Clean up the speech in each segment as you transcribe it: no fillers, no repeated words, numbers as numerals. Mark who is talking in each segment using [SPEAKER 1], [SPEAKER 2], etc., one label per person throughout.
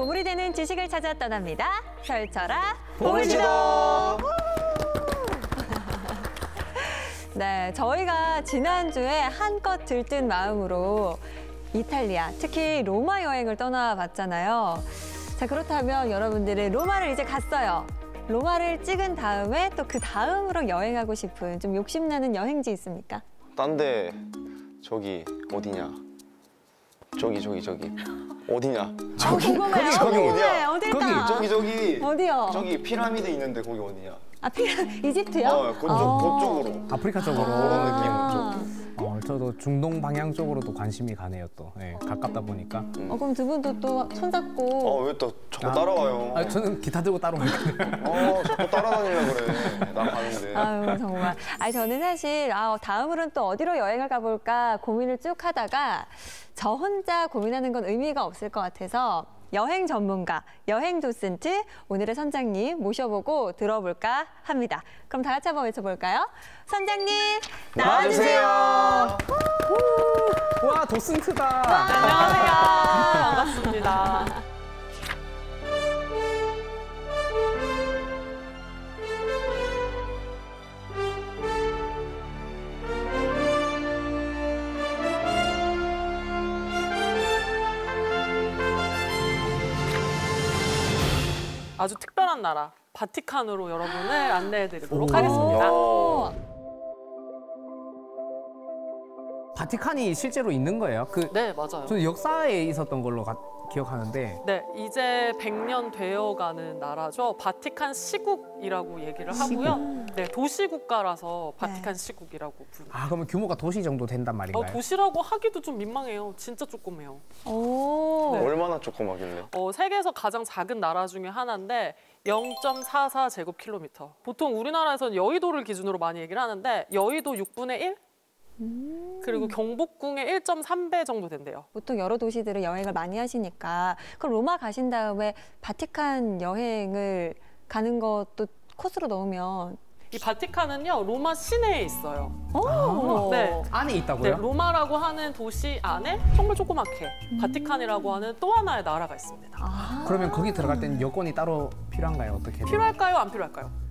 [SPEAKER 1] 보물이 되는 지식을 찾아 떠납니다. 펼쳐라
[SPEAKER 2] 보물지도!
[SPEAKER 1] 네, 저희가 지난주에 한껏 들뜬 마음으로 이탈리아, 특히 로마 여행을 떠나봤잖아요. 자, 그렇다면 여러분들은 로마를 이제 갔어요. 로마를 찍은 다음에 또 그 다음으로 여행하고 싶은 좀 욕심나는 여행지 있습니까?
[SPEAKER 2] 딴데 저기 어디냐? 저기 어디냐?
[SPEAKER 1] 궁금해요.
[SPEAKER 2] 저기 어디야?
[SPEAKER 1] 어딜까?
[SPEAKER 2] 저기
[SPEAKER 1] 어디요?
[SPEAKER 2] 저기 피라미드 있는데 거기 어디냐?
[SPEAKER 1] 아, 이집트요?
[SPEAKER 2] 그쪽으로.
[SPEAKER 3] 아프리카 쪽으로.
[SPEAKER 2] 그런 느낌.
[SPEAKER 3] 저도 중동 방향 쪽으로도 관심이 가네요. 또 가깝다 보니까.
[SPEAKER 1] 그럼 두 분도 또 손잡고.
[SPEAKER 2] 왜 또 자꾸 따라와요?
[SPEAKER 3] 저는 기타 들고 따라오니까요.
[SPEAKER 2] 자꾸 따라다니려 그래. 나 가는데.
[SPEAKER 1] 아유, 정말. 저는 사실 다음으로는 또 어디로 여행을 가볼까 고민을 쭉 하다가 저 혼자 고민하는 건 의미가 없을 것 같아서 여행 전문가, 여행 도슨트 오늘의 선장님 모셔보고 들어볼까 합니다. 그럼 다 같이 한번 외쳐볼까요? 선장님 나와주세요.
[SPEAKER 3] 와, 도슨트다.
[SPEAKER 4] 안녕하세요. 반갑습니다. 아주 특별한 나라, 바티칸으로 여러분을 안내해드리도록 하겠습니다.
[SPEAKER 3] 바티칸이 실제로 있는 거예요?
[SPEAKER 4] 네, 맞아요.
[SPEAKER 3] 저는 역사에 있었던 걸로 기억하는데.
[SPEAKER 4] 네, 이제 100년 되어가는 나라죠. 바티칸 시국이라고 얘기를 하고요. 네, 도시국가라서 바티칸 시국이라고 부릅니다.
[SPEAKER 3] 그러면 규모가 도시 정도 된단 말인가요?
[SPEAKER 4] 도시라고 하기도 좀 민망해요. 진짜 조그매요.
[SPEAKER 1] 오.
[SPEAKER 4] 네.
[SPEAKER 2] 얼마나 조그마길래?
[SPEAKER 4] 세계에서 가장 작은 나라 중에 하나인데 0.44 제곱킬로미터. 보통 우리나라에서는 여의도를 기준으로 많이 얘기를 하는데 여의도 6분의 1? 그리고 경복궁의 1.3배 정도 된대요.
[SPEAKER 1] 보통 여러 도시들을 여행을 많이 하시니까 그럼 로마 가신 다음에 바티칸 여행을 가는 것도 코스로 넣으면
[SPEAKER 4] 이 바티칸은요, 로마 시내에 있어요.
[SPEAKER 1] 네.
[SPEAKER 3] 안에 있다고요?
[SPEAKER 4] 네, 로마라고 하는 도시 안에 정말 조그맣게 바티칸이라고 하는 또 하나의 나라가 있습니다.
[SPEAKER 3] 그러면 거기 들어갈 때는 여권이 따로 필요한가요? 어떻게 돼요?
[SPEAKER 4] 필요할까요? 안 필요할까요?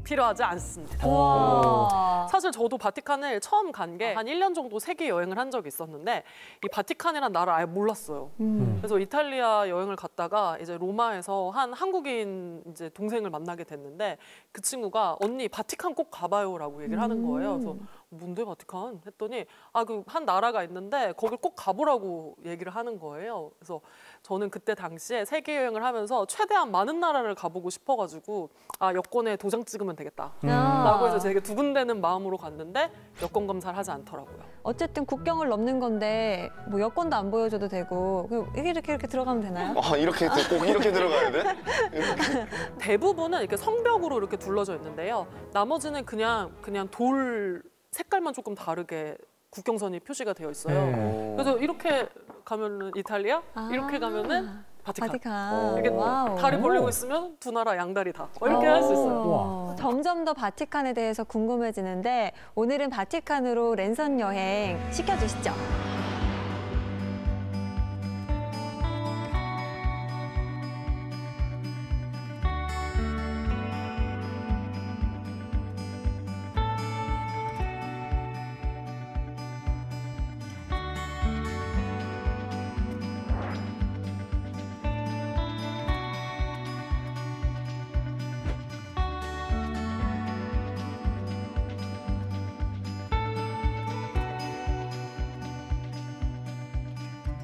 [SPEAKER 4] 필요하지 않습니다. 사실 저도 바티칸을 처음 간 게 한 1년 정도 세계 여행을 한 적이 있었는데 이 바티칸이라는 나라 아예 몰랐어요. 그래서 이탈리아 여행을 갔다가 이제 로마에서 한 한국인 이제 동생을 만나게 됐는데 그 친구가 언니 바티칸 꼭 가봐요라고 얘기를 하는 거예요. 그래서 뭔데 바티칸? 했더니 그 한 나라가 있는데 거길 꼭 가보라고 얘기를 하는 거예요. 그래서 저는 그때 당시에 세계 여행을 하면서 최대한 많은 나라를 가보고 싶어가지고 여권에 도장 찍으면 되겠다 라고 해서 되게 두근대는 마음으로 갔는데 여권 검사를 하지 않더라고요.
[SPEAKER 1] 어쨌든 국경을 넘는 건데 뭐 여권도 안 보여줘도 되고 이렇게 들어가면 되나요?
[SPEAKER 2] 이렇게 꼭 이렇게 들어가야 돼?
[SPEAKER 4] 대부분은 이렇게 성벽으로 이렇게 둘러져 있는데요. 나머지는 그냥 돌 색깔만 조금 다르게 국경선이 표시가 되어 있어요. 그래서 이렇게 가면은 이탈리아, 이렇게 가면은 바티칸. 이렇게 다리 벌리고 있으면 두 나라 양다리 다 이렇게 할 수 있어요.
[SPEAKER 1] 점점 더 바티칸에 대해서 궁금해지는데 오늘은 바티칸으로 랜선 여행 시켜주시죠.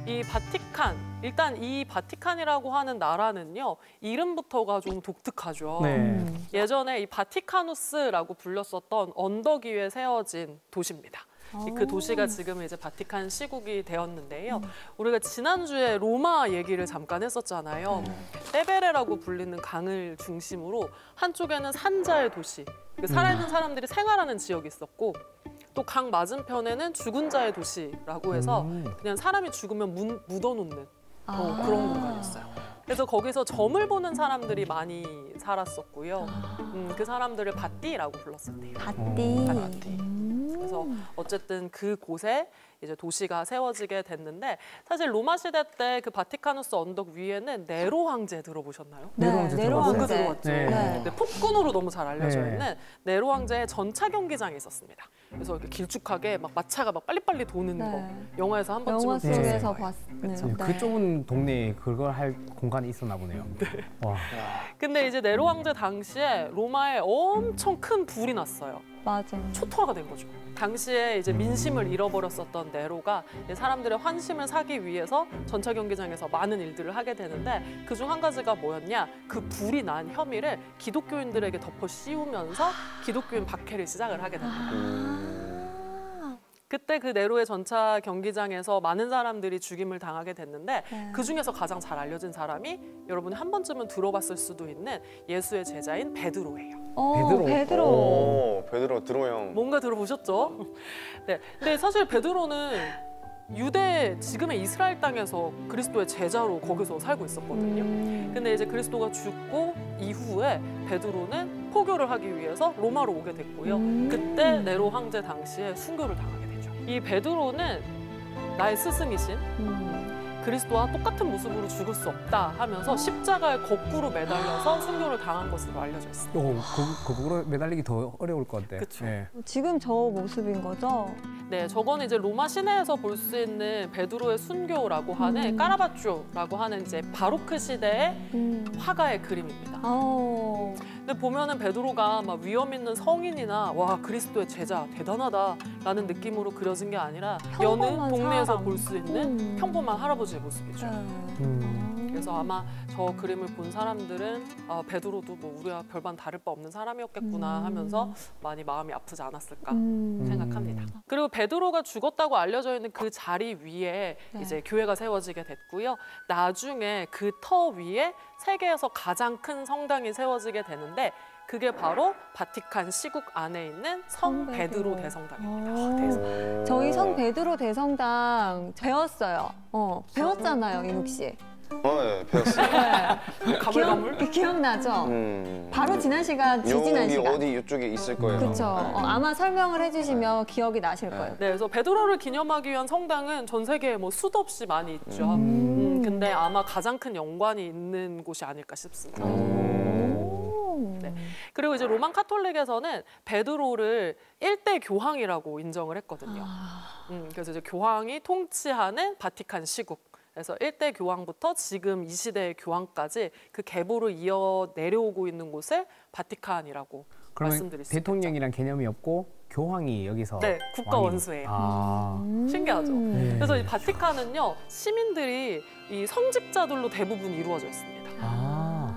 [SPEAKER 4] 이 바티칸, 일단 이 바티칸이라고 하는 나라는요, 이름부터가 좀 독특하죠. 예전에 이 바티카누스라고 불렸었던 언덕 위에 세워진 도시입니다. 그 도시가 지금 이제 바티칸 시국이 되었는데요. 우리가 지난주에 로마 얘기를 잠깐 했었잖아요. 테베레라고 불리는 강을 중심으로 한쪽에는 산자의 도시, 살아있는 사람들이 생활하는 지역이 있었고 또 강 맞은편에는 죽은 자의 도시라고 해서 그냥 사람이 죽으면 묻어놓는 그런 공간이었어요. 그래서 거기서 점을 보는 사람들이 많이 살았었고요. 그 사람들을 바띠라고 불렀었대요.
[SPEAKER 1] 바띠.
[SPEAKER 4] 바띠. 그래서 어쨌든 그곳에 이제 도시가 세워지게 됐는데 사실 로마 시대 때 그 바티카누스 언덕 위에는 네로 황제 들어보셨나요?
[SPEAKER 3] 네로 황제
[SPEAKER 1] 네로
[SPEAKER 3] 들어봤어요.
[SPEAKER 4] 뭔가
[SPEAKER 1] 황제.
[SPEAKER 4] 들어봤죠.
[SPEAKER 3] 네.
[SPEAKER 4] 근데 폭군으로 너무 잘 알려져
[SPEAKER 3] 네.
[SPEAKER 4] 있는 네로 황제의 전차 경기장이 있었습니다. 그래서 이렇게 길쭉하게 막 마차가 막 빨리빨리 도는
[SPEAKER 1] 네.
[SPEAKER 4] 거 영화에서 한 번쯤은
[SPEAKER 1] 영화
[SPEAKER 4] 보셨을
[SPEAKER 1] 속에서
[SPEAKER 4] 거예요.
[SPEAKER 1] 봤는.
[SPEAKER 4] 그쵸.
[SPEAKER 1] 네.
[SPEAKER 3] 그 좁은 동네에 그걸 할 공간이 있었나 보네요. 와.
[SPEAKER 4] 근데 이제 네로 황제 당시에 로마에 엄청 큰 불이 났어요.
[SPEAKER 1] 맞아.
[SPEAKER 4] 초토화가 된 거죠. 당시에 이제 민심을 잃어버렸었던 네로가 이제 사람들의 환심을 사기 위해서 전차 경기장에서 많은 일들을 하게 되는데 그중 한 가지가 뭐였냐? 그 불이 난 혐의를 기독교인들에게 덮어 씌우면서 기독교인 박해를 시작을 하게 됩니다. 그때 그 네로의 전차 경기장에서 많은 사람들이 죽임을 당하게 됐는데
[SPEAKER 1] 네.
[SPEAKER 4] 그 중에서 가장 잘 알려진 사람이 여러분이 한 번쯤은 들어봤을 수도 있는 예수의 제자인 베드로예요.
[SPEAKER 3] 베드로.
[SPEAKER 1] 베드로.
[SPEAKER 2] 오, 베드로 드로 형.
[SPEAKER 4] 뭔가 들어보셨죠? 네. 근데 사실 베드로는 유대 지금의 이스라엘 땅에서 그리스도의 제자로 거기서 살고 있었거든요. 근데 이제 그리스도가 죽고 이후에 베드로는 포교를 하기 위해서 로마로 오게 됐고요. 그때 네로 황제 당시에 순교를 당하게 되죠. 이 베드로는 나의 스승이신 그리스도와 똑같은 모습으로 죽을 수 없다 하면서 십자가에 거꾸로 매달려서 순교를 당한 것으로 알려져 있습니다.
[SPEAKER 3] 그거로 매달리기 더 어려울 것 같아.
[SPEAKER 4] 그쵸.
[SPEAKER 3] 네.
[SPEAKER 1] 지금 저 모습인 거죠?
[SPEAKER 4] 네, 저거는 이제 로마 시내에서 볼 수 있는 베드로의 순교라고 하는 까라바쪼라고 하는 이제 바로크 시대의 화가의 그림입니다. 근데 보면은 베드로가 막 위험 있는 성인이나 와 그리스도의 제자 대단하다라는 느낌으로 그려진 게 아니라 여느
[SPEAKER 1] 평범한
[SPEAKER 4] 동네에서
[SPEAKER 1] 사람.
[SPEAKER 4] 볼 수 있는 평범한 할아버지의 모습이죠. 그래서 아마 저 그림을 본 사람들은 아, 베드로도 뭐 우리와 별반 다를 바 없는 사람이었겠구나 하면서 많이 마음이 아프지 않았을까 생각합니다. 그리고 베드로가 죽었다고 알려져 있는 그 자리 위에
[SPEAKER 1] 네.
[SPEAKER 4] 이제 교회가 세워지게 됐고요. 나중에 그 터 위에 세계에서 가장 큰 성당이 세워지게 되는데 그게 바로 바티칸 시국 안에 있는 성 베드로 대성당입니다.
[SPEAKER 1] 저희 성 베드로 대성당 배웠어요. 배웠잖아요, 인욱 씨.
[SPEAKER 2] 네, 배웠어요.
[SPEAKER 4] 가물가물?
[SPEAKER 1] 기억나죠? 바로 지난 시간, 지지난
[SPEAKER 2] 여기
[SPEAKER 1] 시간.
[SPEAKER 2] 어디 이쪽에 있을 거예요.
[SPEAKER 1] 그렇죠.
[SPEAKER 2] 네.
[SPEAKER 1] 아마 설명을 해주시면 기억이 나실 거예요.
[SPEAKER 4] 네, 그래서 베드로를 기념하기 위한 성당은 전 세계에 뭐 수도 없이 많이 있죠. 근데 아마 가장 큰 연관이 있는 곳이 아닐까 싶습니다. 네. 그리고 이제 로만 카톨릭에서는 베드로를 일대 교황이라고 인정을 했거든요. 그래서 이제 교황이 통치하는 바티칸 시국. 그래서 일대 교황부터 지금 이 시대의 교황까지 그 계보를 이어 내려오고 있는 곳을 바티칸이라고
[SPEAKER 3] 그러면
[SPEAKER 4] 말씀드릴 수 있겠죠.
[SPEAKER 3] 대통령이란 개념이 없고 교황이 여기서
[SPEAKER 4] 네, 국가
[SPEAKER 3] 왕이-
[SPEAKER 4] 원수예요.
[SPEAKER 3] 아.
[SPEAKER 4] 신기하죠.
[SPEAKER 3] 네.
[SPEAKER 4] 그래서 이 바티칸은요 시민들이 이 성직자들로 대부분 이루어져 있습니다.
[SPEAKER 3] 아.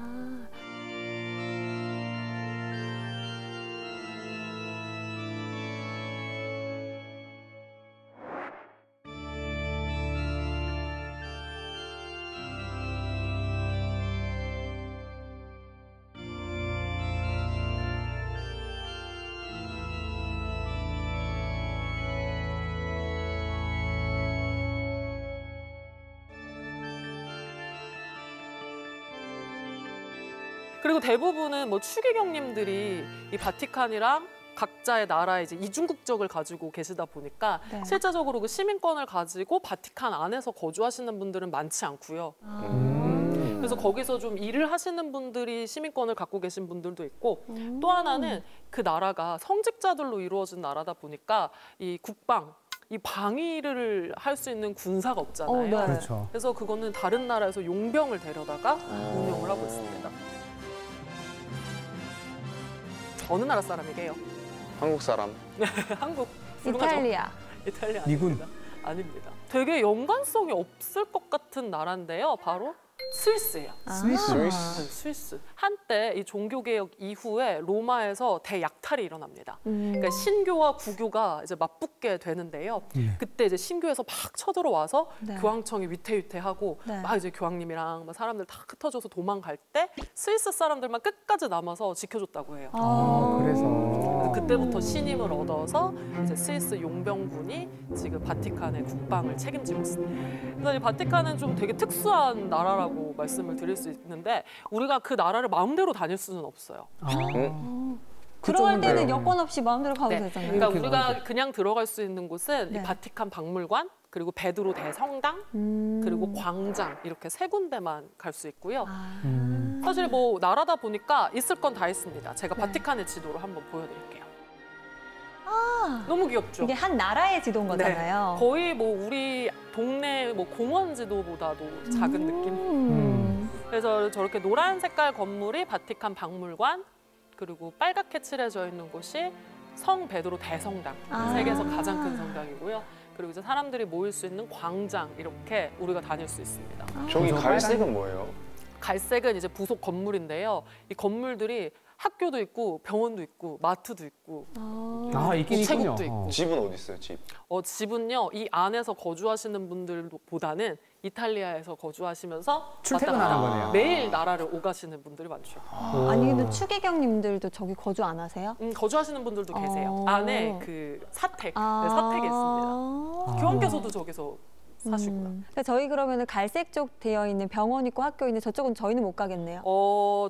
[SPEAKER 4] 그리고 대부분은 뭐 추기경님들이 이 바티칸이랑 각자의 나라의 이제 이중국적을 가지고 계시다 보니까
[SPEAKER 1] 네.
[SPEAKER 4] 실제적으로 그 시민권을 가지고 바티칸 안에서 거주하시는 분들은 많지 않고요. 그래서 거기서 좀 일을 하시는 분들이 시민권을 갖고 계신 분들도 있고 또 하나는 그 나라가 성직자들로 이루어진 나라다 보니까 이 국방, 이 방위를 할 수 있는 군사가 없잖아요.
[SPEAKER 1] 네.
[SPEAKER 3] 그렇죠.
[SPEAKER 4] 그래서 그거는 다른 나라에서 용병을 데려다가 운영을 하고 있습니다. 어느 나라 사람이게요?
[SPEAKER 2] 한국 사람.
[SPEAKER 4] 한국. 훌륭하죠?
[SPEAKER 1] 이탈리아.
[SPEAKER 4] 이탈리아
[SPEAKER 3] 미군.
[SPEAKER 4] 아닙니다. 아닙니다. 되게 연관성이 없을 것 같은 나라인데요. 바로 스위스예요.
[SPEAKER 3] 스위스.
[SPEAKER 4] 네, 스위스. 한때 이 종교개혁 이후에 로마에서 대약탈이 일어납니다. 그러니까 신교와 구교가 이제 맞붙게 되는데요. 그때 이제 신교에서 막 쳐들어와서
[SPEAKER 1] 네.
[SPEAKER 4] 교황청이 위태위태하고
[SPEAKER 1] 네.
[SPEAKER 4] 막 이제 교황님이랑 막 사람들 다 흩어져서 도망갈 때 스위스 사람들만 끝까지 남아서 지켜줬다고 해요.
[SPEAKER 3] 그래서
[SPEAKER 4] 그때부터 신임을 얻어서 이제 스위스 용병군이 지금 바티칸의 국방을 책임지고 있습니다. 그래서 이 바티칸은 좀 되게 특수한 나라라고 나라라고 말씀을 드릴 수 있는데 우리가 그 나라를 마음대로 다닐 수는 없어요.
[SPEAKER 1] 들어갈 때는
[SPEAKER 3] 네.
[SPEAKER 1] 여권 없이 마음대로 가도
[SPEAKER 4] 네.
[SPEAKER 1] 되잖아요.
[SPEAKER 4] 그러니까
[SPEAKER 3] 이렇게
[SPEAKER 4] 우리가
[SPEAKER 3] 가면
[SPEAKER 4] 그냥 들어갈 수 있는 곳은
[SPEAKER 1] 네.
[SPEAKER 4] 이 바티칸 박물관, 그리고 베드로 대성당, 그리고 광장 이렇게 세 군데만 갈 수 있고요. 사실 뭐 나라다 보니까 있을 건 다 있습니다. 제가
[SPEAKER 1] 네.
[SPEAKER 4] 바티칸의 지도를 한번 보여드릴게요. 너무 귀엽죠?
[SPEAKER 1] 이게 한 나라의 지도인 거잖아요.
[SPEAKER 4] 거의 뭐 우리 동네 뭐 공원 지도보다도 작은 느낌. 그래서 저렇게 노란 색깔 건물이 바티칸 박물관, 그리고 빨갛게 칠해져 있는 곳이 성 베드로 대성당, 세계에서 가장 큰 성당이고요. 그리고 이제 사람들이 모일 수 있는 광장 이렇게 우리가 다닐 수 있습니다.
[SPEAKER 2] 저기 갈색은 뭐예요?
[SPEAKER 4] 갈색은 이제 부속 건물인데요. 이 건물들이 학교도 있고 병원도 있고 마트도 있고
[SPEAKER 3] 있긴 있군요.
[SPEAKER 4] 우체국도 있고.
[SPEAKER 2] 집은 어디 있어요? 집?
[SPEAKER 4] 집은요, 이 안에서 거주하시는 분들보다는 이탈리아에서 거주하시면서
[SPEAKER 3] 출퇴근하는
[SPEAKER 4] 왔다 갔다
[SPEAKER 3] 거네요.
[SPEAKER 4] 매일 나라를 오가시는 분들이 많죠.
[SPEAKER 1] 아니 근데 추기경님들도 저기 거주 안 하세요?
[SPEAKER 4] 거주하시는 분들도 계세요. 안에 그 사택,
[SPEAKER 1] 아.
[SPEAKER 4] 네, 사택이 있습니다. 교황께서도 저기서 사시고요.
[SPEAKER 1] 그러니까 저희 그러면은 갈색 쪽 되어 있는 병원 있고 학교 있는 저쪽은 저희는 못 가겠네요.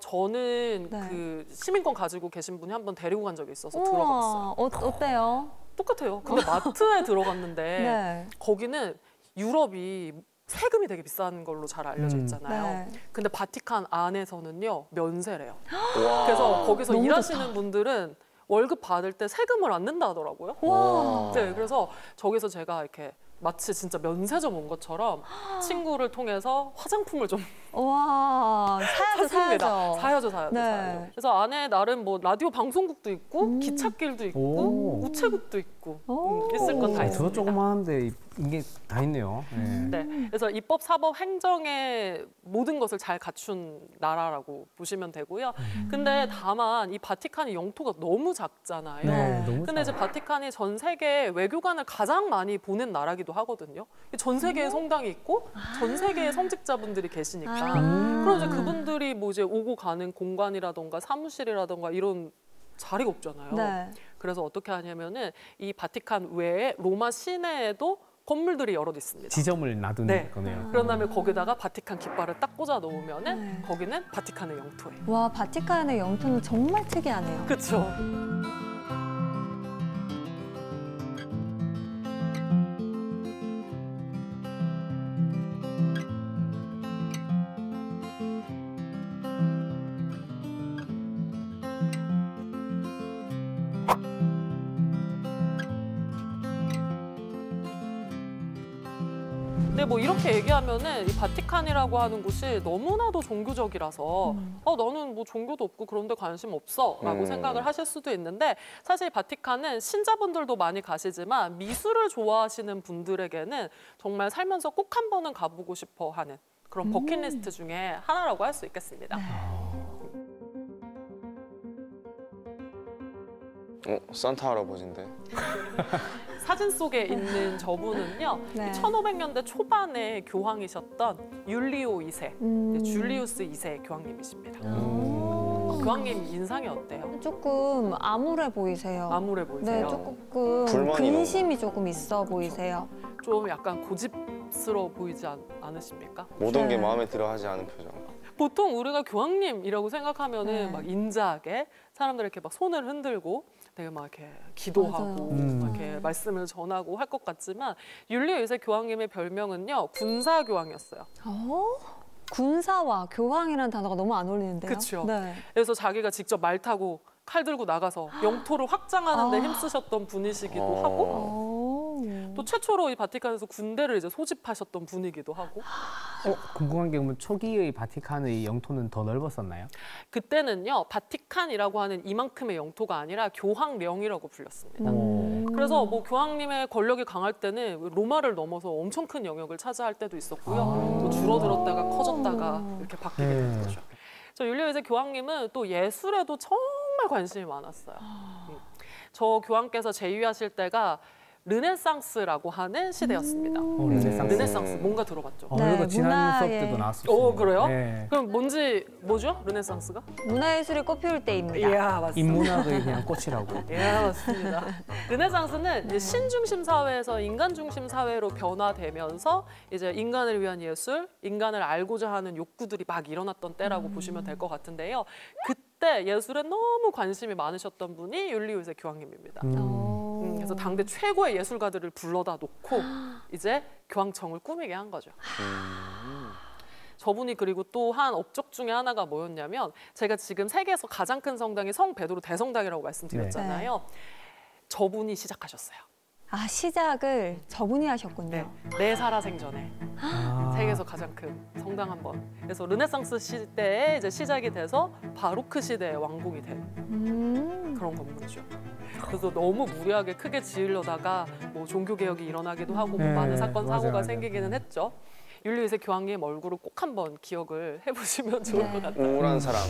[SPEAKER 4] 저는
[SPEAKER 1] 네.
[SPEAKER 4] 그 시민권 가지고 계신 분이 한번 데리고 간 적이 있어서 들어가봤어요.
[SPEAKER 1] 어때요?
[SPEAKER 4] 똑같아요. 근데 마트에 들어갔는데
[SPEAKER 1] 네.
[SPEAKER 4] 거기는 유럽이 세금이 되게 비싼 걸로 잘 알려져 있잖아요.
[SPEAKER 1] 네.
[SPEAKER 4] 근데 바티칸 안에서는요, 면세래요.
[SPEAKER 2] 와.
[SPEAKER 4] 그래서 거기서
[SPEAKER 1] 너무
[SPEAKER 4] 일하시는
[SPEAKER 1] 좋다.
[SPEAKER 4] 분들은 월급 받을 때 세금을 안 낸다 하더라고요.
[SPEAKER 1] 와.
[SPEAKER 4] 네, 그래서 저기서 제가 이렇게 마치 진짜 면세점 온 것처럼 친구를 통해서 화장품을 좀
[SPEAKER 1] 와, 사야죠,
[SPEAKER 4] 샀습니다.
[SPEAKER 1] 사야죠.
[SPEAKER 4] 사야죠.
[SPEAKER 1] 네.
[SPEAKER 4] 그래서 안에 나름 뭐 라디오 방송국도 있고 기찻길도 있고
[SPEAKER 3] 오.
[SPEAKER 4] 우체국도 있고
[SPEAKER 1] 오.
[SPEAKER 4] 있을 건 다
[SPEAKER 3] 저
[SPEAKER 4] 있습니다.
[SPEAKER 3] 조그마한데 이게 다 있네요. 네.
[SPEAKER 4] 네, 그래서 입법, 사법, 행정의 모든 것을 잘 갖춘 나라라고 보시면 되고요. 근데 다만 이 바티칸의 영토가 너무 작잖아요.
[SPEAKER 1] 네.
[SPEAKER 3] 너무
[SPEAKER 4] 근데 이제 바티칸이 전 세계 외교관을 가장 많이 보낸 나라기도 하거든요. 전 세계에 성당이 있고 전 세계의 성직자분들이 계시니까. 그럼 이제 그분들이 뭐 이제 오고 가는 공간이라던가 사무실이라던가 이런 자리가 없잖아요.
[SPEAKER 1] 네.
[SPEAKER 4] 그래서 어떻게 하냐면은 이 바티칸 외에 로마 시내에도 건물들이 여럿 있습니다.
[SPEAKER 3] 지점을 놔두는
[SPEAKER 4] 네.
[SPEAKER 3] 거네요.
[SPEAKER 4] 그런 다음에 거기다가 바티칸 깃발을 딱 꽂아 놓으면은
[SPEAKER 1] 네.
[SPEAKER 4] 거기는 바티칸의 영토예요.
[SPEAKER 1] 와, 바티칸의 영토는 정말 특이하네요.
[SPEAKER 4] 그렇죠. 근데 뭐 이렇게 얘기하면은 이 바티칸이라고 하는 곳이 너무나도 종교적이라서 나는 뭐 종교도 없고 그런 데 관심 없어라고 생각을 하실 수도 있는데 사실 바티칸은 신자분들도 많이 가시지만 미술을 좋아하시는 분들에게는 정말 살면서 꼭 한 번은 가보고 싶어 하는 그런 버킷리스트 중에 하나라고 할 수 있겠습니다.
[SPEAKER 2] 산타 할아버지인데.
[SPEAKER 4] 사진 속에 있는 저분은요,
[SPEAKER 1] 네.
[SPEAKER 4] 1500년대 초반에 교황이셨던 율리오 2세, 줄리우스 2세 교황님이십니다. 교황님 인상이 어때요?
[SPEAKER 1] 조금 암울해 보이세요.
[SPEAKER 4] 암울해 보이세요?
[SPEAKER 1] 네, 조금
[SPEAKER 2] 불만이
[SPEAKER 1] 근심이 조금 있어 보이세요.
[SPEAKER 4] 좀 약간 고집스러워 보이지 않으십니까?
[SPEAKER 2] 모든 게
[SPEAKER 1] 네.
[SPEAKER 2] 마음에 들어 하지 않은 표정.
[SPEAKER 4] 보통 우리가 교황님이라고 생각하면은
[SPEAKER 1] 네.
[SPEAKER 4] 막 인자하게 사람들 이렇게 막 손을 흔들고 되게 막 이렇게 기도하고 막 이렇게 말씀을 전하고 할 것 같지만 율리오 2세 교황님의 별명은요, 군사 교황이었어요.
[SPEAKER 1] 군사와 교황이라는 단어가 너무 안 어울리는데요.
[SPEAKER 4] 그쵸.
[SPEAKER 1] 네.
[SPEAKER 4] 그래서 자기가 직접 말 타고 칼 들고 나가서 영토를 확장하는 데 힘쓰셨던 분이시기도 하고
[SPEAKER 1] 오.
[SPEAKER 4] 또 최초로 이 바티칸에서 군대를 이제 소집하셨던 분이기도 하고
[SPEAKER 3] 궁금한 게 그러면 초기의 바티칸의 영토는 더 넓었었나요?
[SPEAKER 4] 그때는요, 바티칸이라고 하는 이만큼의 영토가 아니라 교황령이라고 불렸습니다. 그래서 뭐 교황님의 권력이 강할 때는 로마를 넘어서 엄청 큰 영역을 차지할 때도 있었고요. 또 줄어들었다가 커졌다가 이렇게 바뀌게 된 거죠. 저 율리오 2세 교황님은 또 예술에도 정말 관심이 많았어요. 저 교황께서 재위하실 때가 르네상스라고 하는 시대였습니다. 르네상스 뭔가 들어봤죠?
[SPEAKER 1] 네,
[SPEAKER 3] 이거 지난 수업
[SPEAKER 1] 문화의-
[SPEAKER 3] 때도 나왔었어요.
[SPEAKER 4] 그래요?
[SPEAKER 3] 네.
[SPEAKER 4] 그럼 뭐죠? 르네상스가?
[SPEAKER 1] 문화예술이 꽃피울 때입니다.
[SPEAKER 4] 이야, 맞습니다.
[SPEAKER 3] 인문학의 그냥 꽃이라고.
[SPEAKER 4] 예, 맞습니다. 르네상스는 이제 신중심 사회에서 인간 중심 사회로 변화되면서 이제 인간을 위한 예술, 인간을 알고자 하는 욕구들이 막 일어났던 때라고 보시면 될 것 같은데요. 그때 예술에 너무 관심이 많으셨던 분이 율리우스 교황님입니다. 그래서 당대 최고의 예술가들을 불러다 놓고 이제 교황청을 꾸미게 한 거죠. 저분이 그리고 또 한 업적 중에 하나가 뭐였냐면 제가 지금 세계에서 가장 큰 성당이 성 베드로 대성당이라고 말씀드렸잖아요. 저분이 시작하셨어요.
[SPEAKER 1] 아, 시작을 저분이 하셨군요.
[SPEAKER 4] 네 살아생전에 세계에서 가장 큰 성당 한 번. 그래서 르네상스 시대에 이제 시작이 돼서 바로크 시대의 왕궁이 된 그런 건물이죠. 그래서 너무 무리하게 크게 지으려다가 뭐 종교 개혁이 일어나기도 하고 뭐
[SPEAKER 3] 네,
[SPEAKER 4] 많은 사건 사고가
[SPEAKER 3] 맞아요.
[SPEAKER 4] 생기기는 했죠. 율리우스 교황님 얼굴을 꼭 한번 기억을 해보시면 좋을
[SPEAKER 1] 네.
[SPEAKER 4] 것 같아요.
[SPEAKER 2] 우울한 사람.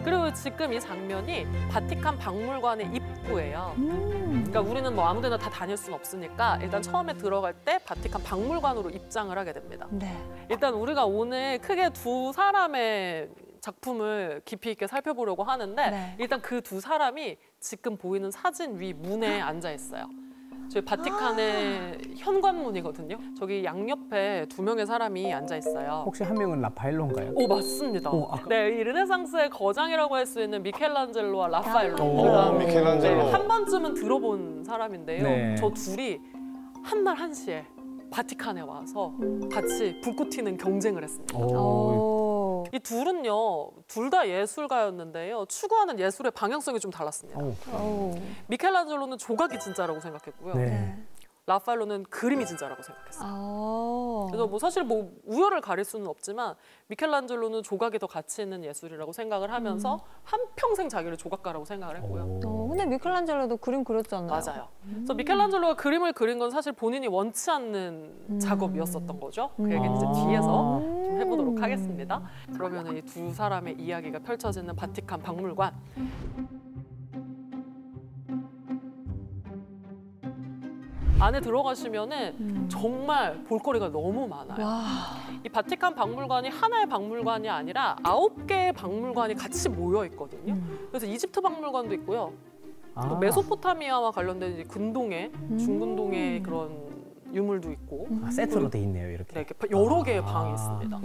[SPEAKER 4] 그리고 지금 이 장면이 바티칸 박물관의 입구예요. 그러니까 우리는 뭐 아무데나 다 다닐 수는 없으니까 일단 처음에 들어갈 때 바티칸 박물관으로 입장을 하게 됩니다.
[SPEAKER 1] 네.
[SPEAKER 4] 일단 우리가 오늘 크게 두 사람의 작품을 깊이 있게 살펴보려고 하는데
[SPEAKER 1] 네.
[SPEAKER 4] 일단 그 두 사람이 지금 보이는 사진 위 문에 앉아 있어요. 저희 바티칸의 현관문이거든요. 저기 양옆에 두 명의 사람이 앉아 있어요.
[SPEAKER 3] 혹시 한 명은 라파엘로인가요?
[SPEAKER 4] 오, 맞습니다. 네, 이 르네상스의 거장이라고 할 수 있는 미켈란젤로와 라파엘로.
[SPEAKER 2] 오, 미켈란젤로.
[SPEAKER 4] 네, 한 번쯤은 들어본 사람인데요.
[SPEAKER 3] 네.
[SPEAKER 4] 저 둘이 한날 한시에 바티칸에 와서 같이 불꽃 튀는 경쟁을 했습니다.
[SPEAKER 1] 오.
[SPEAKER 4] 이 둘은요, 둘 다 예술가였는데요. 추구하는 예술의 방향성이 좀 달랐습니다.
[SPEAKER 1] 오.
[SPEAKER 4] 미켈란젤로는 조각이 진짜라고 생각했고요.
[SPEAKER 3] 네.
[SPEAKER 1] 네.
[SPEAKER 4] 라파엘로는 그림이 진짜라고 생각했어요.
[SPEAKER 1] 아.
[SPEAKER 4] 그래서 뭐 사실 뭐 우열을 가릴 수는 없지만 미켈란젤로는 조각이 더 가치 있는 예술이라고 생각을 하면서 한평생 자기를 조각가라고 생각을 했고요.
[SPEAKER 1] 근데 미켈란젤로도 그림 그렸잖아요.
[SPEAKER 4] 맞아요. 그래서 미켈란젤로가 그림을 그린 건 사실 본인이 원치 않는 작업이었었던 거죠. 그 얘기는 이제 뒤에서 좀 해보도록 하겠습니다. 그러면 이 두 사람의 이야기가 펼쳐지는 바티칸 박물관. 안에 들어가시면은 정말 볼거리가 너무 많아요.
[SPEAKER 1] 와.
[SPEAKER 4] 이 바티칸 박물관이 하나의 박물관이 아니라 9개의 박물관이 같이 모여 있거든요. 그래서 이집트 박물관도 있고요. 또 메소포타미아와 관련된 이제 근동의 중근동의 그런 유물도 있고
[SPEAKER 3] 세트로 돼 있네요, 이렇게.
[SPEAKER 4] 네, 이렇게 여러 개의 방이 있습니다.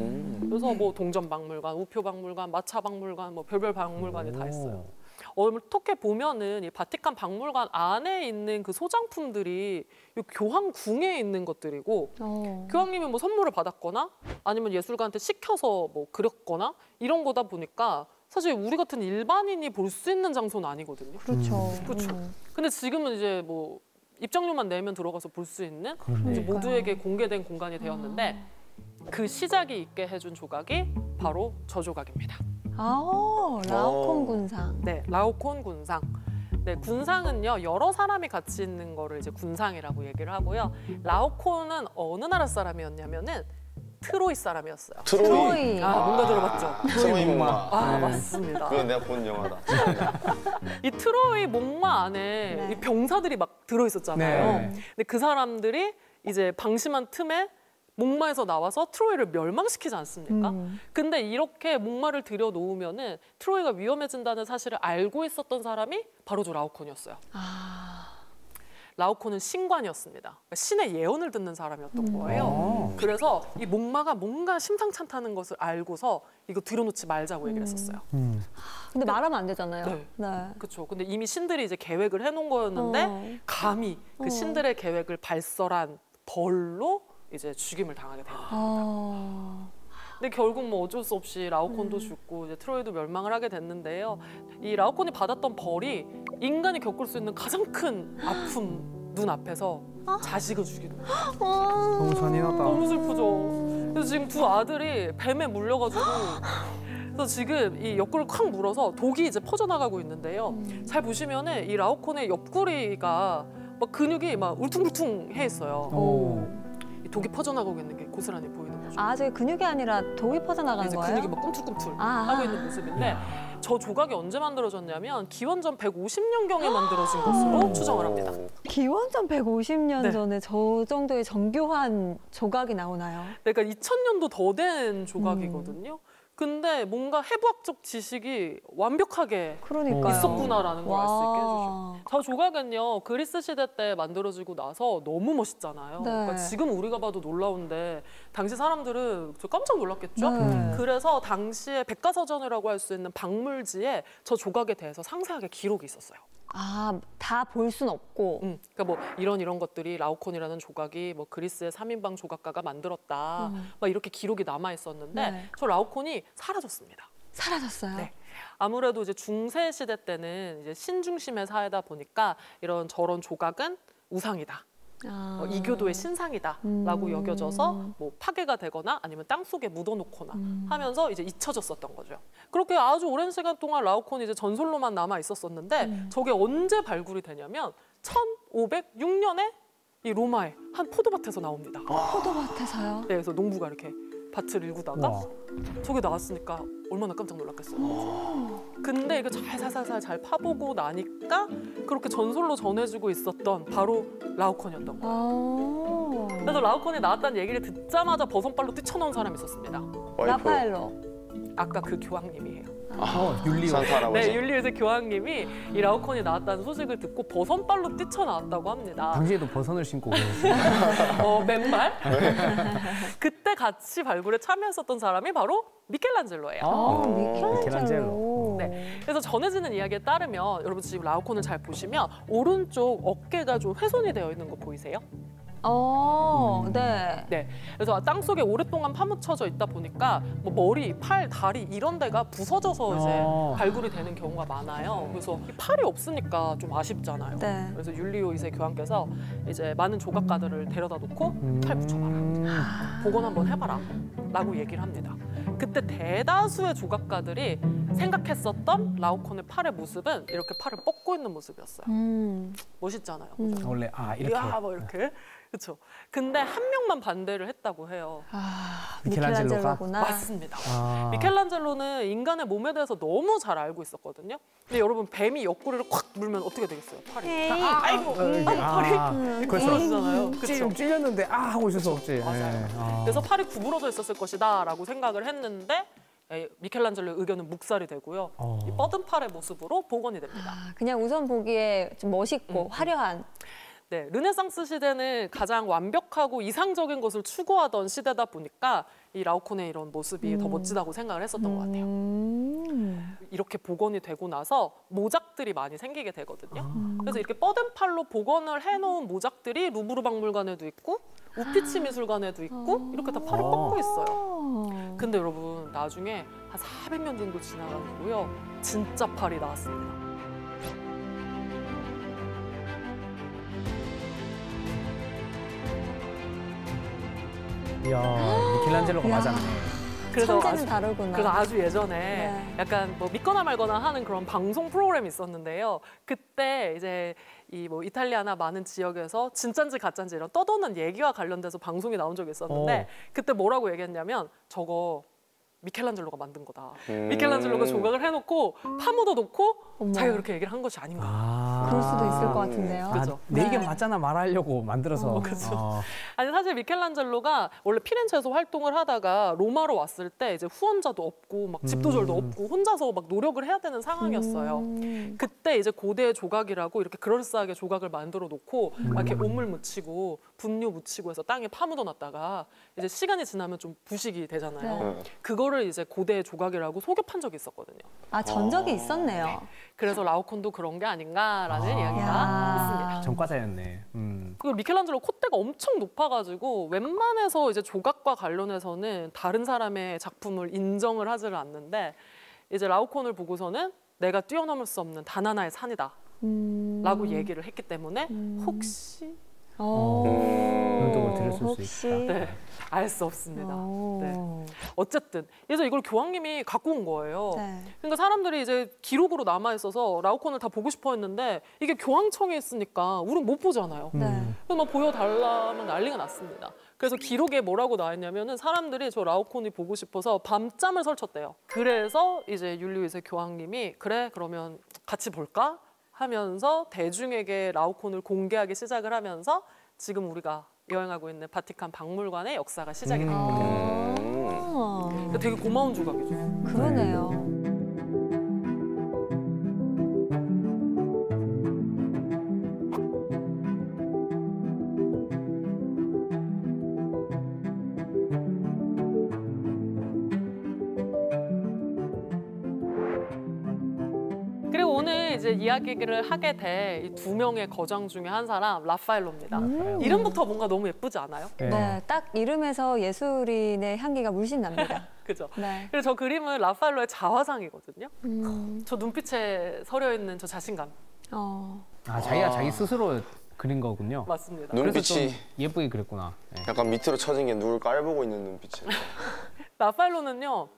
[SPEAKER 4] 그래서
[SPEAKER 2] 음.
[SPEAKER 4] 뭐 동전 박물관, 우표 박물관, 마차 박물관, 뭐 별별 박물관이 다 있어요. 어떻게 보면은 이 바티칸 박물관 안에 있는 그 소장품들이 이 교황궁에 있는 것들이고 교황님이 뭐 선물을 받았거나 아니면 예술가한테 시켜서 뭐 그렸거나 이런 거다 보니까 사실 우리 같은 일반인이 볼 수 있는 장소는 아니거든요.
[SPEAKER 1] 그렇죠.
[SPEAKER 4] 그렇죠. 근데 지금은 이제 뭐 입장료만 내면 들어가서 볼 수 있는 이제
[SPEAKER 3] 그러네.
[SPEAKER 4] 모두에게 공개된 공간이 되었는데 그 시작이 있게 해준 조각이 바로 저 조각입니다.
[SPEAKER 1] 아, 라오콘 군상.
[SPEAKER 4] 네, 라오콘 군상. 네, 군상은요 여러 사람이 같이 있는 거를 이제 군상이라고 얘기를 하고요. 라오콘은 어느 나라 사람이었냐면은 트로이 사람이었어요.
[SPEAKER 2] 트로이.
[SPEAKER 4] 아, 뭔가 들어봤죠?
[SPEAKER 2] 트로이 목마.
[SPEAKER 4] 아, 맞습니다.
[SPEAKER 2] 그건 내가 본 영화다.
[SPEAKER 4] 이 트로이 목마 안에
[SPEAKER 1] 네.
[SPEAKER 4] 이 병사들이 막 들어있었잖아요.
[SPEAKER 3] 네.
[SPEAKER 4] 근데 그 사람들이 이제 방심한 틈에 목마에서 나와서 트로이를 멸망시키지 않습니까? 근데 이렇게 목마를 들여놓으면은 트로이가 위험해진다는 사실을 알고 있었던 사람이 바로 저 라오콘이었어요. 라오콘은 신관이었습니다. 그러니까 신의 예언을 듣는 사람이었던 거예요. 그래서 이 목마가 뭔가 심상치 않다는 것을 알고서 이거 들여놓지 말자고 얘기를 했었어요.
[SPEAKER 1] 근데 말하면 안 되잖아요.
[SPEAKER 4] 네.
[SPEAKER 1] 네.
[SPEAKER 4] 그렇죠. 근데 이미 신들이 이제 계획을 해놓은 거였는데 감히 그 신들의 계획을 발설한 벌로 이제 죽임을 당하게 됩니다. 근데 결국 뭐 어쩔 수 없이 라오콘도 죽고 이제 트로이도 멸망을 하게 됐는데요. 이 라오콘이 받았던 벌이 인간이 겪을 수 있는 가장 큰 아픔 눈앞에서 자식을 죽이는 거예요.
[SPEAKER 3] 너무 잔인하다.
[SPEAKER 4] 너무 슬프죠. 그래서 지금 두 아들이 뱀에 물려가지고 그래서 지금 이 옆구리를 콱 물어서 독이 이제 퍼져나가고 있는데요. 잘 보시면은 이 라오콘의 옆구리가 막 근육이 막 울퉁불퉁해 있어요. 이 독이 퍼져나가고 있는 게 고스란히 보이는 거죠.
[SPEAKER 1] 아, 저게 근육이 아니라 독이 퍼져나가는
[SPEAKER 4] 이제
[SPEAKER 1] 거예요?
[SPEAKER 4] 근육이 막 꿈틀꿈틀
[SPEAKER 1] 아.
[SPEAKER 4] 하고 있는 모습인데 저 조각이 언제 만들어졌냐면 기원전 150년경에 만들어진 것으로 추정을 합니다.
[SPEAKER 1] 기원전 150년
[SPEAKER 4] 네.
[SPEAKER 1] 전에 저 정도의 정교한 조각이 나오나요?
[SPEAKER 4] 그러니까 2000년도 더 된 조각이거든요. 근데 뭔가 해부학적 지식이 완벽하게
[SPEAKER 1] 그러니까요.
[SPEAKER 4] 있었구나라는 걸 알 수 있게 해주죠.
[SPEAKER 1] 와.
[SPEAKER 4] 저 조각은요, 그리스 시대 때 만들어지고 나서 너무 멋있잖아요.
[SPEAKER 1] 네.
[SPEAKER 4] 그러니까 지금 우리가 봐도 놀라운데 당시 사람들은 저 깜짝 놀랐겠죠?
[SPEAKER 1] 네.
[SPEAKER 4] 그래서 당시에 백과사전이라고 할 수 있는 박물지에 저 조각에 대해서 상세하게 기록이 있었어요.
[SPEAKER 1] 아, 다 볼 순 없고.
[SPEAKER 4] 그러니까 뭐 이런 것들이 라오콘이라는 조각이 뭐 그리스의 3인방 조각가가 만들었다. 막 이렇게 기록이 남아 있었는데
[SPEAKER 1] 네.
[SPEAKER 4] 저 라오콘이 사라졌습니다.
[SPEAKER 1] 사라졌어요?
[SPEAKER 4] 네. 아무래도 이제 중세 시대 때는 이제 신중심의 사회다 보니까 이런 저런 조각은 우상이다.
[SPEAKER 1] 아.
[SPEAKER 4] 이교도의 신상이다라고 여겨져서 뭐 파괴가 되거나 아니면 땅 속에 묻어놓거나 하면서 이제 잊혀졌었던 거죠. 그렇게 아주 오랜 시간 동안 라오콘이 이제 전설로만 남아 있었었는데 저게 언제 발굴이 되냐면 1506년에 이 로마의 한 포도밭에서 나옵니다.
[SPEAKER 1] 포도밭에서요?
[SPEAKER 4] 네, 그래서 농부가 이렇게 밭을 일구다가
[SPEAKER 3] 와.
[SPEAKER 4] 저게 나왔으니까 얼마나 깜짝 놀랐겠어요. 근데 이거 살살살살 잘 파보고 나니까 그렇게 전설로 전해지고 있었던 바로 라오콘이었던 거예요.
[SPEAKER 1] 아.
[SPEAKER 4] 그래서 라오콘이 나왔다는 얘기를 듣자마자 버선발로 뛰쳐나온 사람이 있었습니다.
[SPEAKER 2] 와이프.
[SPEAKER 1] 라파엘로.
[SPEAKER 4] 아까 그 교황님이에요.
[SPEAKER 3] 율리오.
[SPEAKER 2] 산타 할아버지.
[SPEAKER 4] 네, 율리우스 교황님이 이 라오콘이 나왔다는 소식을 듣고 버선발로 뛰쳐나왔다고 합니다.
[SPEAKER 3] 당시에도 버선을 신고 계셨어요.
[SPEAKER 4] 맨발? 그때 같이 발굴에 참여했었던 사람이 바로 미켈란젤로예요.
[SPEAKER 1] 미켈란젤로.
[SPEAKER 4] 네. 그래서 전해지는 이야기에 따르면 여러분 지금 라오콘을 잘 보시면 오른쪽 어깨가 좀 훼손이 되어 있는 거 보이세요?
[SPEAKER 1] 네.
[SPEAKER 4] 네. 그래서 땅 속에 오랫동안 파묻혀져 있다 보니까 뭐 머리, 팔, 다리 이런 데가 부서져서 이제 발굴이 되는 경우가 많아요. 그래서 팔이 없으니까 좀 아쉽잖아요.
[SPEAKER 1] 네.
[SPEAKER 4] 그래서 율리오 2세 교황께서 이제 많은 조각가들을 데려다 놓고 팔 붙여봐라. 복원 한번 해봐라. 라고 얘기를 합니다. 그때 대다수의 조각가들이 생각했었던 라오콘의 팔의 모습은 이렇게 팔을 뻗고 있는 모습이었어요. 멋있잖아요.
[SPEAKER 3] 원래 이렇게.
[SPEAKER 4] 이야, 뭐 이렇게. 그렇죠. 근데 한 명만 반대를 했다고 해요.
[SPEAKER 1] 미켈란젤로구나.
[SPEAKER 4] 맞습니다. 미켈란젤로는 인간의 몸에 대해서 너무 잘 알고 있었거든요. 근데 여러분 뱀이 옆구리를 콱 물면 어떻게 되겠어요? 팔이. 아이고, 팔이. 그러잖아요. 그렇죠.
[SPEAKER 3] 찔렸는데 하고 있을 수 없지.
[SPEAKER 4] 맞아요. 그래서 팔이 구부러져 있었을 것이다라고 생각을 했는데 미켈란젤로의 의견은 묵살이 되고요. 이 뻗은 팔의 모습으로 복원이 됩니다.
[SPEAKER 1] 그냥 우선 보기에 좀 멋있고 화려한.
[SPEAKER 4] 네, 르네상스 시대는 가장 완벽하고 이상적인 것을 추구하던 시대다 보니까 이 라오콘의 이런 모습이 더 멋지다고 생각을 했었던 것 같아요. 이렇게 복원이 되고 나서 모작들이 많이 생기게 되거든요. 그래서 이렇게 뻗은 팔로 복원을 해놓은 모작들이 루브르 박물관에도 있고 우피치 미술관에도 있고 이렇게 다 팔을 뻗고 있어요. 근데 여러분 나중에 한 400년 정도 지나간 후고요. 진짜 팔이 나왔습니다.
[SPEAKER 3] 이야, 미켈란젤로가 맞았네.
[SPEAKER 1] 천재는 다르구나.
[SPEAKER 4] 그래서 아주 예전에
[SPEAKER 1] 네.
[SPEAKER 4] 약간 뭐 믿거나 말거나 하는 그런 방송 프로그램이 있었는데요. 그때 이제 이 뭐 이탈리아나 많은 지역에서 진짠지 가짠지 이런 떠도는 얘기와 관련돼서 방송이 나온 적이 있었는데 그때 뭐라고 얘기했냐면 저거 미켈란젤로가 만든 거다. 미켈란젤로가 조각을 해놓고 파묻어 놓고 자기가 그렇게 얘기를 한 것이 아닌가.
[SPEAKER 1] 그럴 수도 있을 것 같은데요.
[SPEAKER 4] 그죠.
[SPEAKER 3] 내 의견 맞잖아 말하려고 만들어서.
[SPEAKER 4] 그렇죠. 아니 사실 미켈란젤로가 원래 피렌체에서 활동을 하다가 로마로 왔을 때 이제 후원자도 없고 막 집도절도 없고 혼자서 막 노력을 해야 되는 상황이었어요. 그때 이제 고대 조각이라고 이렇게 그럴싸하게 조각을 만들어 놓고 막 이렇게 옷물 묻히고 분유 묻히고 해서 땅에 파묻어 놨다가 이제 시간이 지나면 좀 부식이 되잖아요.
[SPEAKER 1] 네.
[SPEAKER 4] 그거를 이제 고대 조각이라고 속여판 적이 있었거든요.
[SPEAKER 1] 전적이 있었네요.
[SPEAKER 4] 그래서 라오콘도 그런 게 아닌가라는 이야기가 있습니다.
[SPEAKER 3] 전과자였네.
[SPEAKER 4] 그리고 미켈란젤로 콧대가 엄청 높아가지고 웬만해서 이제 조각과 관련해서는 다른 사람의 작품을 인정을 하지를 않는데 이제 라오콘을 보고서는 내가 뛰어넘을 수 없는 단 하나의 산이다 라고 얘기를 했기 때문에 혹시
[SPEAKER 3] 그러니까 납득을 드렸을
[SPEAKER 1] 혹시.
[SPEAKER 3] 수 있다.
[SPEAKER 4] 네, 알 수 없습니다.
[SPEAKER 1] 오.
[SPEAKER 4] 네. 어쨌든 그래서 이걸 교황님이 갖고 온 거예요.
[SPEAKER 1] 네.
[SPEAKER 4] 그러니까 사람들이 이제 기록으로 남아 있어서 라오콘을 다 보고 싶어 했는데 이게 교황청에 있으니까 우린 못 보잖아요.
[SPEAKER 1] 네.
[SPEAKER 4] 그래서 막 보여달라면 난리가 났습니다. 그래서 기록에 뭐라고 나와 있냐면은 사람들이 저 라오콘이 보고 싶어서 밤잠을 설쳤대요. 그래서 이제 율리우 2세 교황님이 그래 그러면 같이 볼까 하면서 대중에게 라오콘을 공개하기 시작을 하면서 지금 우리가 여행하고 있는 바티칸 박물관의 역사가 시작이 된 거예요. 그러니까 되게 고마운 조각이죠.
[SPEAKER 1] 그러네요.
[SPEAKER 4] 그리고 오늘 이제 이야기를 하게 될 이 두 명의 거장 중에 한 사람 라파엘로입니다. 이름부터 뭔가 너무 예쁘지 않아요?
[SPEAKER 1] 네, 딱 이름에서 예술인의 향기가 물씬 납니다.
[SPEAKER 4] 그죠?
[SPEAKER 1] 네.
[SPEAKER 4] 그래서 저 그림은 라파엘로의 자화상이거든요. 저 눈빛에 서려 있는 저 자신감
[SPEAKER 3] 자기가 자기 스스로 그린 거군요.
[SPEAKER 4] 맞습니다.
[SPEAKER 3] 그래서
[SPEAKER 2] 눈빛이
[SPEAKER 3] 좀 예쁘게 그렸구나. 네.
[SPEAKER 2] 약간 밑으로 쳐진 게 누굴 깔보고 있는 눈빛이에요.
[SPEAKER 4] 라파엘로는요.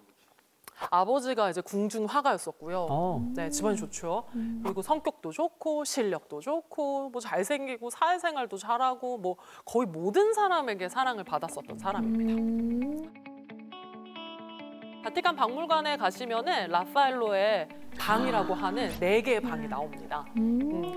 [SPEAKER 4] 아버지가 이제 궁중 화가였었고요. 네, 집안이 좋죠. 그리고 성격도 좋고 실력도 좋고 뭐 잘생기고 사회생활도 잘하고 뭐 거의 모든 사람에게 사랑을 받았었던 사람입니다. 바티칸 박물관에 가시면은 라파엘로의 방이라고 하는 4개의 방이 나옵니다.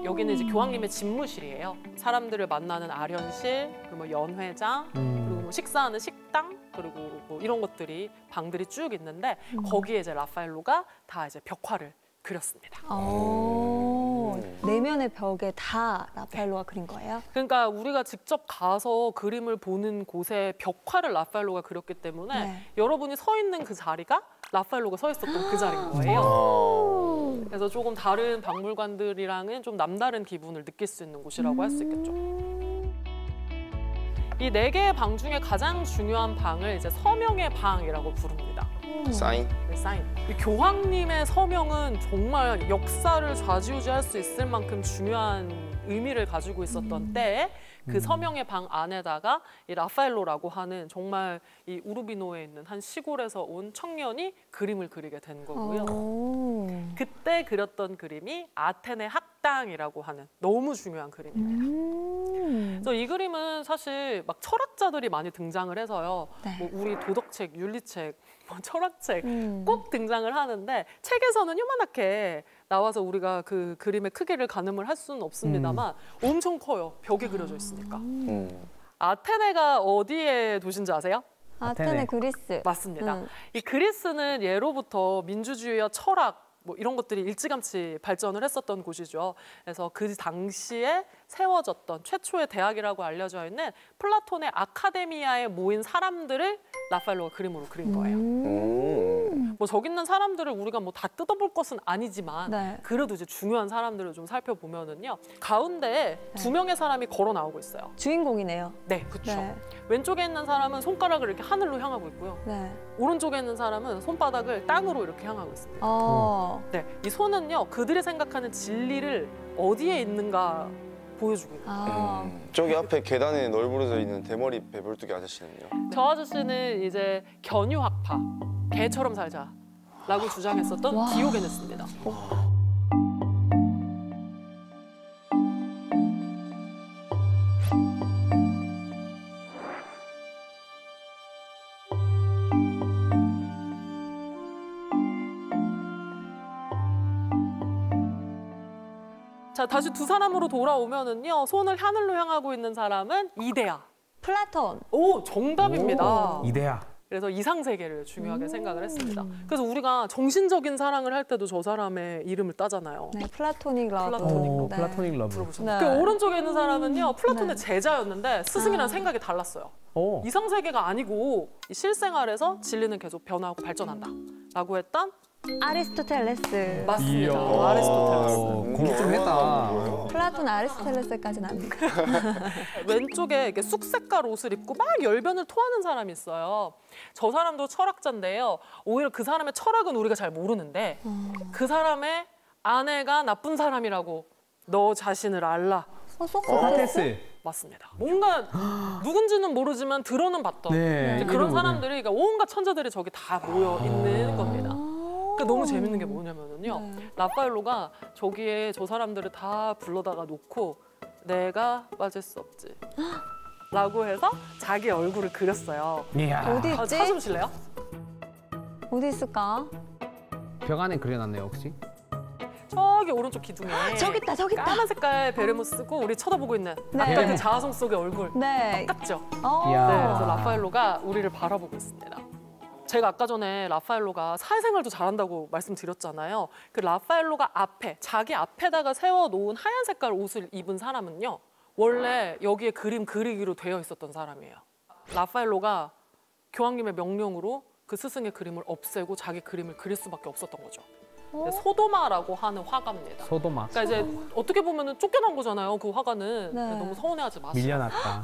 [SPEAKER 4] 여기는 이제 교황님의 집무실이에요. 사람들을 만나는 아련실, 그리고 뭐 연회장, 그리고 뭐 식사하는 식당, 그리고 뭐 이런 것들이 방들이 쭉 있는데 거기에 이제 라파엘로가 다 이제 벽화를 그렸습니다.
[SPEAKER 1] 내면의 벽에 다 라파엘로가 그린 거예요?
[SPEAKER 4] 그러니까 우리가 직접 가서 그림을 보는 곳에 벽화를 라파엘로가 그렸기 때문에
[SPEAKER 1] 네.
[SPEAKER 4] 여러분이 서 있는 그 자리가 라파엘로가 서 있었던 그 자리인 거예요. 그래서 조금 다른 박물관들이랑은 좀 남다른 기분을 느낄 수 있는 곳이라고 할 수 있겠죠. 이 4개의 방 중에 가장 중요한 방을 이제 서명의 방이라고 부릅니다.
[SPEAKER 2] 사인?
[SPEAKER 4] 네, 사인. 이 교황님의 서명은 정말 역사를 좌지우지할 수 있을 만큼 중요한 의미를 가지고 있었던 때에 그 서명의 방 안에다가 이 라파엘로라고 하는 정말 이 우르비노에 있는 한 시골에서 온 청년이 그림을 그리게 된 거고요. 그때 그렸던 그림이 아테네 학당이라고 하는 너무 중요한 그림이에요. 그래서 이 그림은 사실 막 철학자들이 많이 등장을 해서요.
[SPEAKER 1] 네.
[SPEAKER 4] 뭐 우리 도덕책, 윤리책, 뭐 철학책 꼭 등장을 하는데 책에서는 요만하게 나와서 우리가 그 그림의 크기를 가늠을 할 수는 없습니다만 엄청 커요. 벽에 그려져 있으니까. 아테네가 어디의 도시인지 아세요?
[SPEAKER 1] 아테네 그리스.
[SPEAKER 4] 맞습니다. 이 그리스는 예로부터 민주주의와 철학 뭐 이런 것들이 일찌감치 발전을 했었던 곳이죠. 그래서 그 당시에 세워졌던 최초의 대학이라고 알려져 있는 플라톤의 아카데미아에 모인 사람들을 라파엘로가 그림으로 그린 거예요. 뭐 저기 있는 사람들을 우리가 뭐 다 뜯어볼 것은 아니지만
[SPEAKER 1] 네.
[SPEAKER 4] 그래도 이제 중요한 사람들을 좀 살펴보면은요. 가운데에 2명의 사람이 걸어 나오고 있어요.
[SPEAKER 1] 주인공이네요.
[SPEAKER 4] 네, 그렇죠.
[SPEAKER 1] 네.
[SPEAKER 4] 왼쪽에 있는 사람은 손가락을 이렇게 하늘로 향하고 있고요.
[SPEAKER 1] 네.
[SPEAKER 4] 오른쪽에 있는 사람은 손바닥을 땅으로 이렇게 향하고 있습니다. 네, 이 손은요 그들이 생각하는 진리를 어디에 있는가 보여주고 있는 거예요.
[SPEAKER 2] 저기 앞에 계단에 널브러져 있는 대머리 배불뚝이 아저씨는요?
[SPEAKER 4] 저 아저씨는 이제 견유학파, 개처럼 살자라고 주장했었던 디오게네스입니다. 자, 다시 두 사람으로 돌아오면은요. 손을 하늘로 향하고 있는 사람은 이데아.
[SPEAKER 1] 플라톤.
[SPEAKER 4] 오, 정답입니다.
[SPEAKER 3] 이데아.
[SPEAKER 4] 그래서 이상 세계를 중요하게 생각을 했습니다. 그래서 우리가 정신적인 사랑을 할 때도 저 사람의 이름을 따잖아요.
[SPEAKER 1] 네, 플라토닉 러브.
[SPEAKER 4] 플라토닉 러브.
[SPEAKER 1] 네.
[SPEAKER 3] 플라토닉 러브.
[SPEAKER 4] 들어보셨나요?
[SPEAKER 1] 네.
[SPEAKER 4] 그 오른쪽에 있는 사람은요. 플라톤의
[SPEAKER 1] 네.
[SPEAKER 4] 제자였는데 스승이랑 생각이 달랐어요.
[SPEAKER 3] 오.
[SPEAKER 4] 이상 세계가 아니고 이 실생활에서 진리는 계속 변하고 발전한다. 라고 했던
[SPEAKER 1] 아리스토텔레스.
[SPEAKER 4] 맞습니다. 아리스토텔레스.
[SPEAKER 3] 공부 좀 했다.
[SPEAKER 1] 플라톤 아리스토텔레스까지는 압니다.
[SPEAKER 4] 왼쪽에 이렇게 쑥색깔 옷을 입고 막 열변을 토하는 사람이 있어요. 저 사람도 철학자인데요. 오히려 그 사람의 철학은 우리가 잘 모르는데 그 사람의 아내가 나쁜 사람이라고 너 자신을 알라.
[SPEAKER 1] 소크라테스.
[SPEAKER 3] 소크라테스.
[SPEAKER 4] 맞습니다. 뭔가 누군지는 모르지만 들어는 봤던
[SPEAKER 3] 네,
[SPEAKER 4] 이제 그런
[SPEAKER 3] 이름을.
[SPEAKER 4] 사람들이, 그러니까 온갖 천재들이 저기 다 모여 있는 겁니다. 그러니까 너무 재밌는 게 뭐냐면요, 라파엘로가 저기에 저 사람들을 다 불러다가 놓고 내가 빠질 수 없지 라고 해서 자기 얼굴을 그렸어요.
[SPEAKER 3] 이야.
[SPEAKER 1] 어디 있지?
[SPEAKER 4] 찾아보실래요?
[SPEAKER 1] 어디 있을까?
[SPEAKER 3] 벽 안에 그려놨네요 혹시?
[SPEAKER 4] 저기 오른쪽 기둥에
[SPEAKER 1] 저기 있다, 저기 있다.
[SPEAKER 4] 까만 색깔 베레모 쓰고 우리 쳐다보고 있는
[SPEAKER 1] 네.
[SPEAKER 4] 아까 그 자화성 속의 얼굴
[SPEAKER 1] 네.
[SPEAKER 4] 똑같죠?
[SPEAKER 3] 이야.
[SPEAKER 4] 네, 그래서 라파엘로가 우리를 바라보고 있습니다. 제가 아까 전에 라파엘로가 사회생활도 잘한다고 말씀드렸잖아요. 그 라파엘로가 앞에, 자기 앞에다가 세워놓은 하얀 색깔 옷을 입은 사람은요, 원래 여기에 그림 그리기로 되어 있었던 사람이에요. 라파엘로가 교황님의 명령으로 그 스승의 그림을 없애고 자기 그림을 그릴 수밖에 없었던 거죠. 네, 소도마라고 하는 화가입니다.
[SPEAKER 3] 소도마.
[SPEAKER 4] 그러니까 이제 어떻게 보면 쫓겨난 거잖아요. 그 화가는.
[SPEAKER 1] 네.
[SPEAKER 4] 너무 서운해하지 마시고.
[SPEAKER 3] 밀려났다.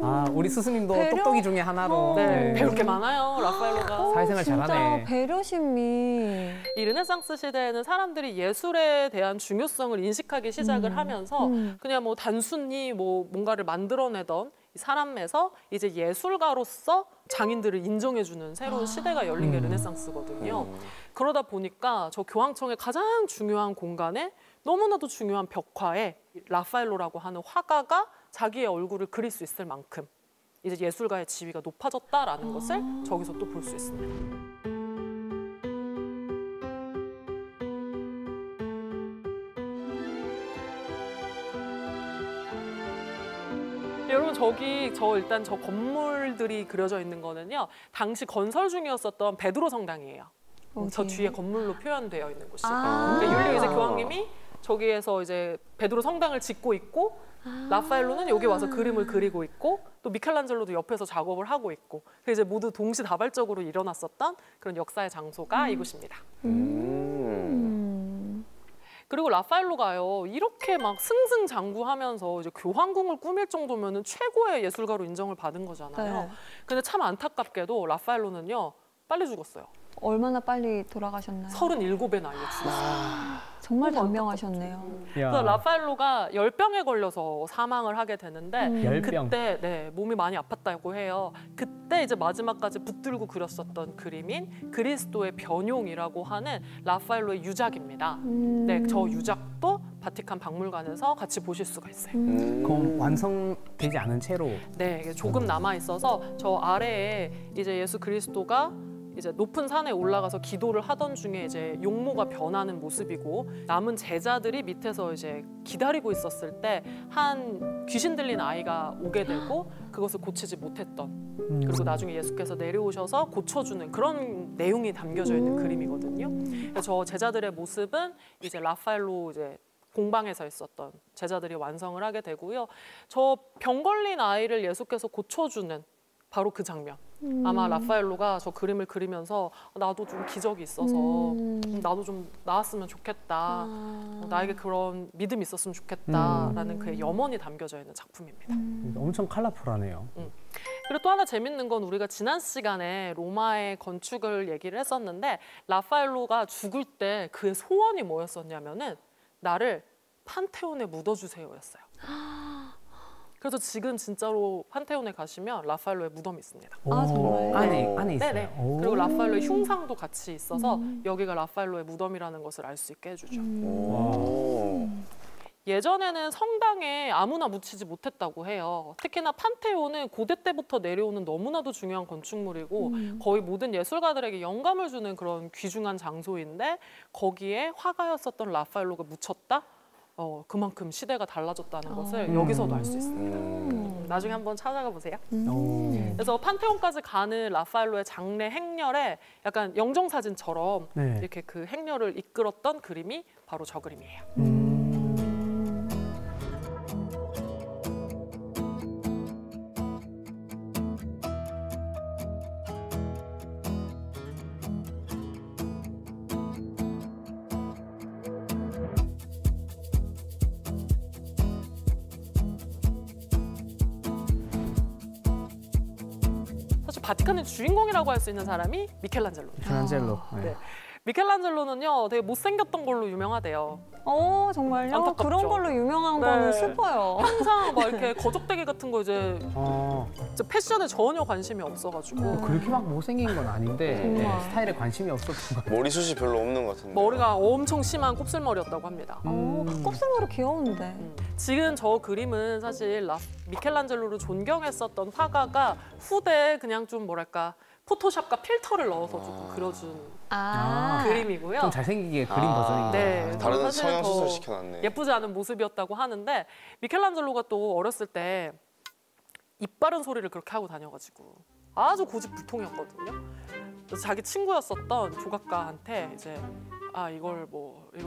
[SPEAKER 3] 아 우리 스승님도
[SPEAKER 1] 배려?
[SPEAKER 3] 똑똑이 중에 하나로
[SPEAKER 4] 네,
[SPEAKER 3] 네.
[SPEAKER 4] 배울 게 많아요, 라파엘로가.
[SPEAKER 3] 사회생활
[SPEAKER 1] 진짜
[SPEAKER 3] 잘하네.
[SPEAKER 1] 배려심이.
[SPEAKER 4] 이 르네상스 시대에는 사람들이 예술에 대한 중요성을 인식하기 시작을 하면서 그냥 뭐 단순히 뭐 뭔가를 만들어내던 이 사람에서 이제 예술가로서 장인들을 인정해주는 새로운 시대가 열린 게 르네상스거든요. 그러다 보니까 저 교황청의 가장 중요한 공간에 너무나도 중요한 벽화에 라파엘로라고 하는 화가가 자기의 얼굴을 그릴 수 있을 만큼 이제 예술가의 지위가 높아졌다라는 것을 저기서 또 볼 수 있습니다. 여러분 저기 일단 저 건물들이 그려져 있는 거는요, 당시 건설 중이었었던 베드로 성당이에요. 저
[SPEAKER 1] 어디예요?
[SPEAKER 4] 뒤에 건물로 표현되어 있는 곳이.
[SPEAKER 1] 아.
[SPEAKER 4] 그러니까 율리오 2세 교황님이 저기에서 이제 베드로 성당을 짓고 있고, 라파엘로는 여기 와서 그림을 그리고 있고, 또 미켈란젤로도 옆에서 작업을 하고 있고, 그 이제 모두 동시다발적으로 일어났었던 그런 역사의 장소가 이곳입니다. 그리고 라파엘로가요, 이렇게 막 승승장구하면서 이제 교황궁을 꾸밀 정도면은 최고의 예술가로 인정을 받은 거잖아요.
[SPEAKER 1] 네.
[SPEAKER 4] 근데 참 안타깝게도 라파엘로는요, 빨리 죽었어요.
[SPEAKER 1] 얼마나 빨리 돌아가셨나요?
[SPEAKER 4] 37의 나이에 죽었어요.
[SPEAKER 1] 정말
[SPEAKER 4] 너무
[SPEAKER 1] 단명하셨네요.
[SPEAKER 4] 그래서 라파엘로가 열병에 걸려서 사망을 하게 되는데
[SPEAKER 3] 열병.
[SPEAKER 4] 그때 네, 몸이 많이 아팠다고 해요. 그때 이제 마지막까지 붙들고 그렸었던 그림인 그리스도의 변용이라고 하는 라파엘로의 유작입니다. 네, 저 유작도 바티칸 박물관에서 같이 보실 수가 있어요.
[SPEAKER 3] 그럼 완성되지 않은 채로.
[SPEAKER 4] 네, 이게 조금 남아 있어서 저 아래에 이제 예수 그리스도가 이제 높은 산에 올라가서 기도를 하던 중에 이제 용모가 변하는 모습이고, 남은 제자들이 밑에서 이제 기다리고 있었을 때 한 귀신 들린 아이가 오게 되고 그것을 고치지 못했던, 그리고 나중에 예수께서 내려오셔서 고쳐주는 그런 내용이 담겨져 있는 그림이거든요. 그래서 저 제자들의 모습은 이제 라파엘로 이제 공방에서 있었던 제자들이 완성을 하게 되고요. 저 병 걸린 아이를 예수께서 고쳐주는 바로 그 장면. 아마 라파엘로가 저 그림을 그리면서 나도 좀 기적이 있어서 나도 좀 나았으면 좋겠다. 나에게 그런 믿음이 있었으면 좋겠다라는 그의 염원이 담겨져 있는 작품입니다.
[SPEAKER 3] 엄청 컬러풀하네요.
[SPEAKER 4] 그리고 또 하나 재밌는 건, 우리가 지난 시간에 로마의 건축을 얘기를 했었는데, 라파엘로가 죽을 때 그의 소원이 뭐였었냐면은 나를 판테온에 묻어주세요였어요. 그래서 지금 진짜로 판테온에 가시면 라파엘로의 무덤이 있습니다.
[SPEAKER 1] 아, 정말요?
[SPEAKER 3] 안에 있어요.
[SPEAKER 4] 네네.
[SPEAKER 3] 오.
[SPEAKER 4] 그리고 라파엘로의 흉상도 같이 있어서 여기가 라파엘로의 무덤이라는 것을 알 수 있게 해주죠. 예전에는 성당에 아무나 묻히지 못했다고 해요. 특히나 판테온은 고대 때부터 내려오는 너무나도 중요한 건축물이고 거의 모든 예술가들에게 영감을 주는 그런 귀중한 장소인데, 거기에 화가였었던 라파엘로가 묻혔다? 그만큼 시대가 달라졌다는 것을 여기서도 알 수 있습니다. 나중에 한번 찾아가 보세요. 그래서 판테온까지 가는 라파엘로의 장례 행렬에 약간 영정사진처럼
[SPEAKER 3] 네.
[SPEAKER 4] 이렇게 그 행렬을 이끌었던 그림이 바로 저 그림이에요. 바티칸의 주인공이라고 할 수 있는 사람이 미켈란젤로입니다.
[SPEAKER 3] 미켈란젤로. 네.
[SPEAKER 4] 네. 미켈란젤로는요, 되게 못생겼던 걸로 유명하대요.
[SPEAKER 1] 정말요?
[SPEAKER 4] 안타깝죠.
[SPEAKER 1] 그런 걸로 유명한
[SPEAKER 4] 네.
[SPEAKER 1] 거는 슬퍼요.
[SPEAKER 4] 항상 막 이렇게 거적대기 같은 거 이제
[SPEAKER 3] 어,
[SPEAKER 4] 패션에 전혀 관심이 없어가지고
[SPEAKER 3] 그렇게 막 못생긴 건 아닌데
[SPEAKER 1] 정말.
[SPEAKER 3] 스타일에 관심이 없었던 것 같아요.
[SPEAKER 2] 머리숱이 별로 없는 것 같은데.
[SPEAKER 4] 머리가 엄청 심한 곱슬머리였다고 합니다.
[SPEAKER 1] 곱슬머리 귀여운데.
[SPEAKER 4] 지금 저 그림은 사실 미켈란젤로를 존경했었던 화가가 후대에 그냥 좀 뭐랄까 포토샵과 필터를 넣어서 조금 그려준 그림이고요.
[SPEAKER 3] 좀 잘생기게 그린 버전인
[SPEAKER 4] 네.
[SPEAKER 3] 거예요.
[SPEAKER 2] 다른
[SPEAKER 4] 사실은
[SPEAKER 2] 성형
[SPEAKER 4] 더
[SPEAKER 2] 수술 시켜놨네.
[SPEAKER 4] 예쁘지 않은 모습이었다고 하는데 미켈란젤로가 또 어렸을 때 입 바른 소리를 그렇게 하고 다녀가지고 아주 고집불통이었거든요. 그래서 자기 친구였었던 조각가한테 이제 이걸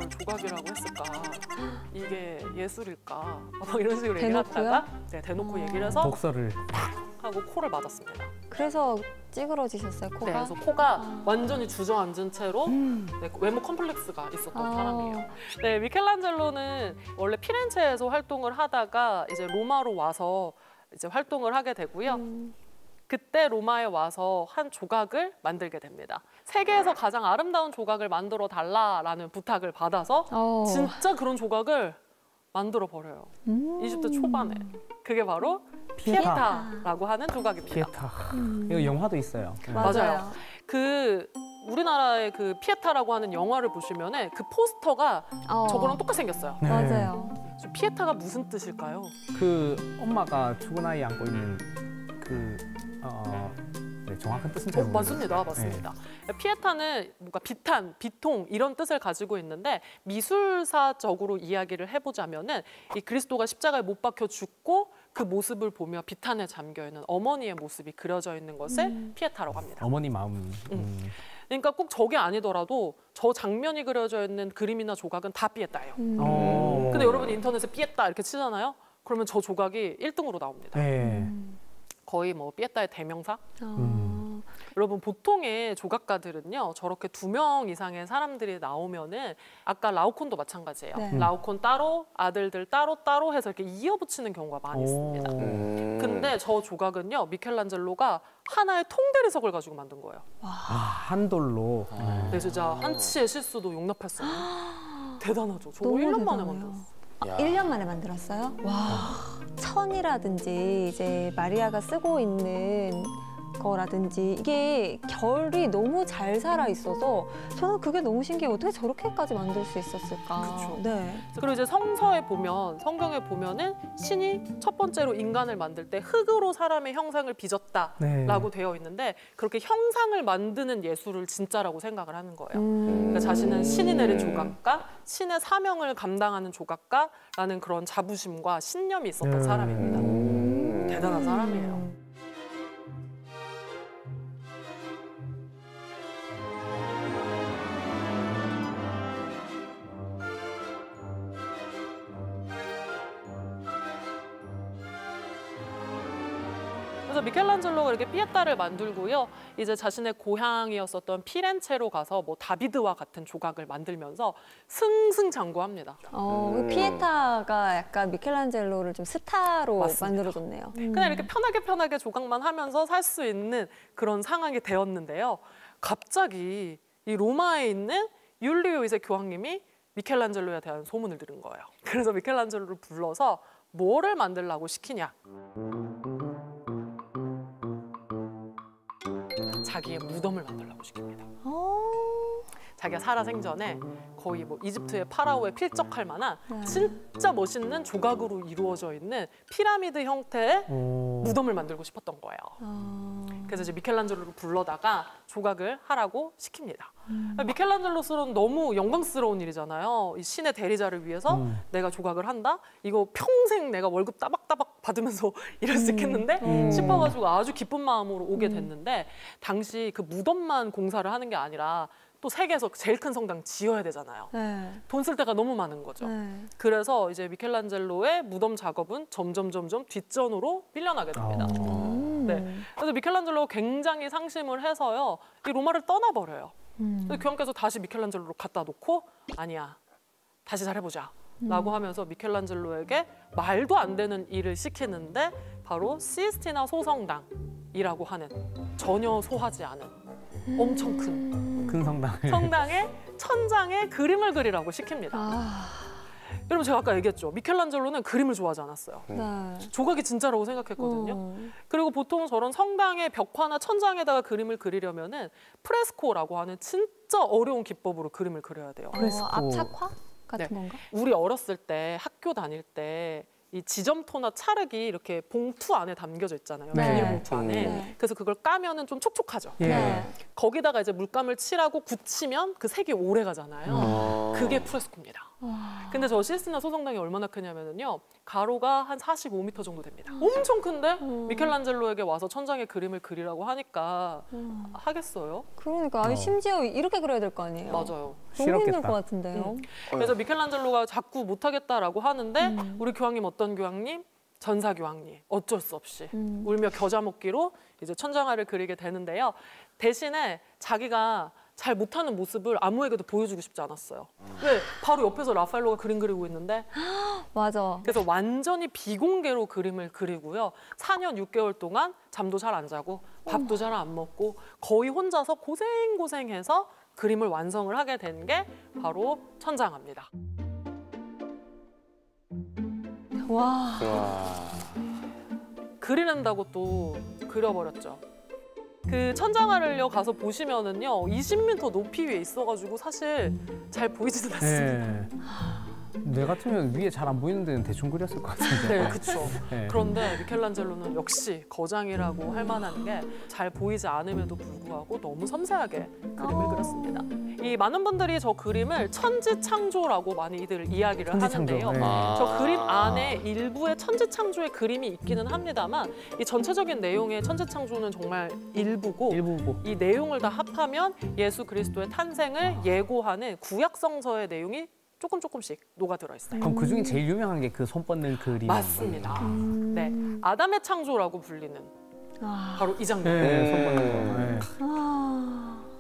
[SPEAKER 4] 조각이라고 했을까? 이게 예술일까? 막 이런 식으로 얘기하다가 대놓고 얘기를 해서
[SPEAKER 3] 독서를
[SPEAKER 4] 하고 코를 맞았습니다.
[SPEAKER 1] 그래서 찌그러지셨어요, 코가?
[SPEAKER 4] 네, 그래서 코가 완전히 주저앉은 채로 외모 컴플렉스가 있었던 사람이에요. 네, 미켈란젤로는 원래 피렌체에서 활동을 하다가 이제 로마로 와서 이제 활동을 하게 되고요. 그때 로마에 와서 한 조각을 만들게 됩니다. 세계에서 가장 아름다운 조각을 만들어 달라라는 부탁을 받아서 진짜 그런 조각을 만들어 버려요. 20대 초반에. 그게 바로 피에타라고 하는 조각입니다.
[SPEAKER 3] 피에타. 이거 영화도 있어요.
[SPEAKER 4] 맞아요. 그 우리나라의 그 피에타라고 하는 영화를 보시면은 그 포스터가 저거랑 똑같이 생겼어요.
[SPEAKER 3] 네.
[SPEAKER 1] 맞아요.
[SPEAKER 4] 피에타가 무슨 뜻일까요?
[SPEAKER 3] 그 엄마가 죽은 아이 안고 있는 그 네, 정확한 뜻은 잘 모르겠어요.
[SPEAKER 4] 맞습니다. 피에타는 뭔가 비탄, 비통 이런 뜻을 가지고 있는데 미술사적으로 이야기를 해보자면은 이 그리스도가 십자가에 못 박혀 죽고 그 모습을 보며 비탄에 잠겨 있는 어머니의 모습이 그려져 있는 것을 피에타라고 합니다.
[SPEAKER 3] 어머니 마음.
[SPEAKER 4] 그러니까 꼭 저게 아니더라도 저 장면이 그려져 있는 그림이나 조각은 다 피에타예요. 근데 여러분 인터넷에 피에타 이렇게 치잖아요. 그러면 저 조각이 1등으로 나옵니다.
[SPEAKER 3] 네.
[SPEAKER 4] 거의 뭐 피에타의 대명사? 여러분 보통의 조각가들은요 저렇게 2명 이상의 사람들이 나오면은 아까 라오콘도 마찬가지예요.
[SPEAKER 1] 네.
[SPEAKER 4] 라오콘 따로 아들들 따로 해서 이렇게 이어붙이는 경우가 많이 있습니다. 근데 저 조각은요 미켈란젤로가 하나의 통대리석을 가지고 만든 거예요.
[SPEAKER 3] 한 돌로.
[SPEAKER 4] 네, 진짜 한치의 실수도 용납했어요. 대단하죠. 저거
[SPEAKER 1] 너무
[SPEAKER 4] 1년 만에
[SPEAKER 1] 대단해요.
[SPEAKER 4] 만들었어요.
[SPEAKER 1] 1년 만에 만들었어요? 와. 천이라든지 이제 마리아가 쓰고 있는 거라든지 이게 결이 너무 잘 살아 있어서 저는 그게 너무 신기해요. 어떻게 저렇게까지 만들 수 있었을까?
[SPEAKER 4] 그쵸.
[SPEAKER 1] 네.
[SPEAKER 4] 그리고 이제 성경에 보면은 신이 첫 번째로 인간을 만들 때 흙으로 사람의 형상을 빚었다라고 되어 있는데 그렇게 형상을 만드는 예술을 진짜라고 생각을 하는 거예요. 그러니까 자신은 신이 내린 조각가, 신의 사명을 감당하는 조각가라는 그런 자부심과 신념이 있었던 사람입니다. 대단한 사람이에요. 그래서 미켈란젤로가 이렇게 피에타를 만들고요. 이제 자신의 고향이었었던 피렌체로 가서 뭐 다비드와 같은 조각을 만들면서 승승장구합니다.
[SPEAKER 1] 그 피에타가 약간 미켈란젤로를 좀 스타로
[SPEAKER 4] 맞습니다.
[SPEAKER 1] 만들어줬네요.
[SPEAKER 4] 그냥 이렇게 편하게 조각만 하면서 살 수 있는 그런 상황이 되었는데요. 갑자기 이 로마에 있는 율리오 2세 교황님이 미켈란젤로에 대한 소문을 들은 거예요. 그래서 미켈란젤로를 불러서 뭐를 만들라고 시키냐. 자기의 무덤을 만들라고 시킵니다. 자기가 살아생전에 거의 뭐 이집트의 파라오에 필적할 만한 진짜 멋있는 조각으로 이루어져 있는 피라미드 형태의 무덤을 만들고 싶었던 거예요. 그래서 이제 미켈란젤로를 불러다가 조각을 하라고 시킵니다. 미켈란젤로스는 너무 영광스러운 일이잖아요. 이 신의 대리자를 위해서 내가 조각을 한다? 이거 평생 내가 월급 따박따박 받으면서 일할 수 있겠는데? 싶어가지고 아주 기쁜 마음으로 오게 됐는데 당시 그 무덤만 공사를 하는 게 아니라 또 세계에서 제일 큰 성당 지어야 되잖아요.
[SPEAKER 1] 네.
[SPEAKER 4] 돈 쓸 데가 너무 많은 거죠.
[SPEAKER 1] 네.
[SPEAKER 4] 그래서 이제 미켈란젤로의 무덤 작업은 점점 뒷전으로 밀려나게 됩니다. 네. 그래서 미켈란젤로가 굉장히 상심을 해서요. 이 로마를 떠나버려요. 그래서 교황께서 다시 미켈란젤로를 갖다 놓고 아니야, 다시 잘해보자. 라고 하면서 미켈란젤로에게 말도 안 되는 일을 시키는데 바로 시스티나 소성당이라고 하는 전혀 소하지 않은 엄청 큰
[SPEAKER 3] 성당을.
[SPEAKER 4] 성당의 천장에 그림을 그리라고 시킵니다. 여러분 제가 아까 얘기했죠. 미켈란젤로는 그림을 좋아하지 않았어요.
[SPEAKER 1] 네.
[SPEAKER 4] 조각이 진짜라고 생각했거든요. 그리고 보통 저런 성당의 벽화나 천장에다가 그림을 그리려면은 프레스코라고 하는 진짜 어려운 기법으로 그림을 그려야 돼요.
[SPEAKER 1] 압착화 같은
[SPEAKER 4] 네.
[SPEAKER 1] 건가?
[SPEAKER 4] 우리 어렸을 때 학교 다닐 때 이 지점토나 찰흙이 이렇게 봉투 안에 담겨져 있잖아요.
[SPEAKER 3] 네.
[SPEAKER 4] 비닐 봉투 안에.
[SPEAKER 1] 네.
[SPEAKER 4] 그래서 그걸 까면은 좀 촉촉하죠.
[SPEAKER 3] 예.
[SPEAKER 1] 네.
[SPEAKER 4] 거기다가 이제 물감을 칠하고 굳히면 그 색이 오래 가잖아요. 그게 프레스코입니다. 근데 저 시스티나 소성당이 얼마나 크냐면요. 가로가 한 45m 정도 됩니다. 엄청 큰데 미켈란젤로에게 와서 천장에 그림을 그리라고 하니까 하겠어요?
[SPEAKER 1] 그러니까 아니, 심지어 이렇게 그려야 될 거 아니에요.
[SPEAKER 4] 맞아요.
[SPEAKER 1] 너무 힘들
[SPEAKER 3] 싫었겠다.
[SPEAKER 1] 것 같은데요.
[SPEAKER 4] 그래서 미켈란젤로가 자꾸 못하겠다라고 하는데 우리 교황님 어떤 교황님? 전사 교황님 어쩔 수 없이 울며 겨자 먹기로 이제 천장화를 그리게 되는데요. 대신에 자기가 잘 못하는 모습을 아무에게도 보여주고 싶지 않았어요. 왜? 바로 옆에서 라파엘로가 그림 그리고 있는데
[SPEAKER 1] 맞아.
[SPEAKER 4] 그래서 완전히 비공개로 그림을 그리고요. 4년 6개월 동안 잠도 잘 안 자고 밥도 잘 안 먹고 거의 혼자서 고생고생해서 그림을 완성을 하게 된 게 바로 천장화입니다.
[SPEAKER 1] 와.
[SPEAKER 4] 그리는다고 또 그려버렸죠. 그 천장화를요 가서 보시면은요 20m 높이 위에 있어가지고 사실 잘 보이지는 않습니다.
[SPEAKER 3] 예. 내 같으면 위에 잘 안 보이는 데는 대충 그렸을 것 같은데.
[SPEAKER 4] 네, 그렇죠.
[SPEAKER 3] 네.
[SPEAKER 4] 그런데 미켈란젤로는 역시 거장이라고 할 만한 게 잘 보이지 않음에도 불구하고 너무 섬세하게 그림을 그렸습니다. 이 많은 분들이 저 그림을 천지창조라고 많이들 이야기를
[SPEAKER 3] 천지창조,
[SPEAKER 4] 하는데요.
[SPEAKER 3] 네.
[SPEAKER 4] 저 그림 안에 일부의 천지창조의 그림이 있기는 합니다만 이 전체적인 내용의 천지창조는 정말 일부고
[SPEAKER 3] 일부고.
[SPEAKER 4] 이 내용을 다 합하면 예수 그리스도의 탄생을 예고하는 구약성서의 내용이 조금씩 녹아들어 있어요.
[SPEAKER 3] 그럼 그 중에 제일 유명한 게 그 손 뻗는 그림.
[SPEAKER 4] 맞습니다. 네, 아담의 창조라고 불리는 바로 이 장면.
[SPEAKER 3] 네, 손 뻗는 거. 네.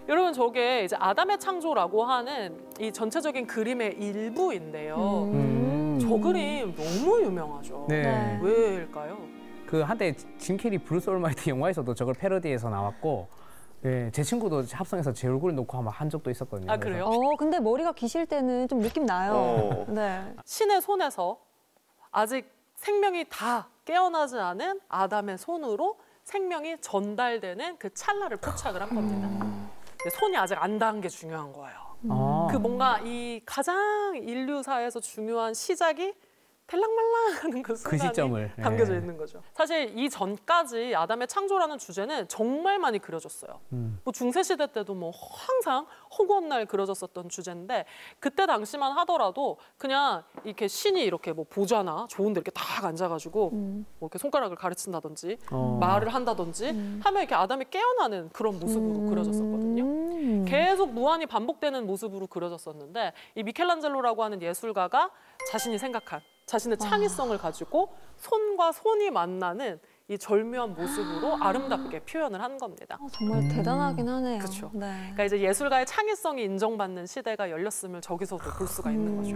[SPEAKER 4] 여러분 저게 이제 아담의 창조라고 하는 이 전체적인 그림의 일부인데요. 저 그림 너무 유명하죠.
[SPEAKER 3] 네.
[SPEAKER 4] 왜일까요?
[SPEAKER 3] 그 한때 짐 캐리 브루스 올마이트 영화에서도 저걸 패러디해서 나왔고, 예, 제 친구도 합성해서 제 얼굴 놓고 아마 한 적도 있었거든요.
[SPEAKER 4] 아 그래요?
[SPEAKER 1] 근데 머리가 기실 때는 좀 느낌 나요. 네.
[SPEAKER 4] 신의 손에서 아직 생명이 다 깨어나지 않은 아담의 손으로 생명이 전달되는 그 찰나를 포착을 한 겁니다. 근데 손이 아직 안 닿은 게 중요한 거예요. 그 뭔가 이 가장 인류사에서 중요한 시작이 델랑말랑하는 그 순간이
[SPEAKER 3] 시점을,
[SPEAKER 4] 담겨져
[SPEAKER 3] 예.
[SPEAKER 4] 있는 거죠. 사실 이 전까지 아담의 창조라는 주제는 정말 많이 그려졌어요. 뭐 중세 시대 때도 뭐 항상 허구한 날 그려졌었던 주제인데 그때 당시만 하더라도 그냥 이렇게 신이 이렇게 뭐 보좌나 좋은 데 이렇게 딱 앉아가지고 뭐 이렇게 손가락을 가르친다든지 말을 한다든지 하면 이렇게 아담이 깨어나는 그런 모습으로 그려졌었거든요. 계속 무한히 반복되는 모습으로 그려졌었는데 이 미켈란젤로라고 하는 예술가가 자신이 생각한 자신의 창의성을 가지고 손과 손이 만나는 이 절묘한 모습으로 아름답게 표현을 한 겁니다.
[SPEAKER 1] 정말 대단하긴 하네요.
[SPEAKER 4] 그쵸.
[SPEAKER 1] 네.
[SPEAKER 4] 그러니까 이제 예술가의 창의성이 인정받는 시대가 열렸음을 저기서도 볼 수가 있는 거죠.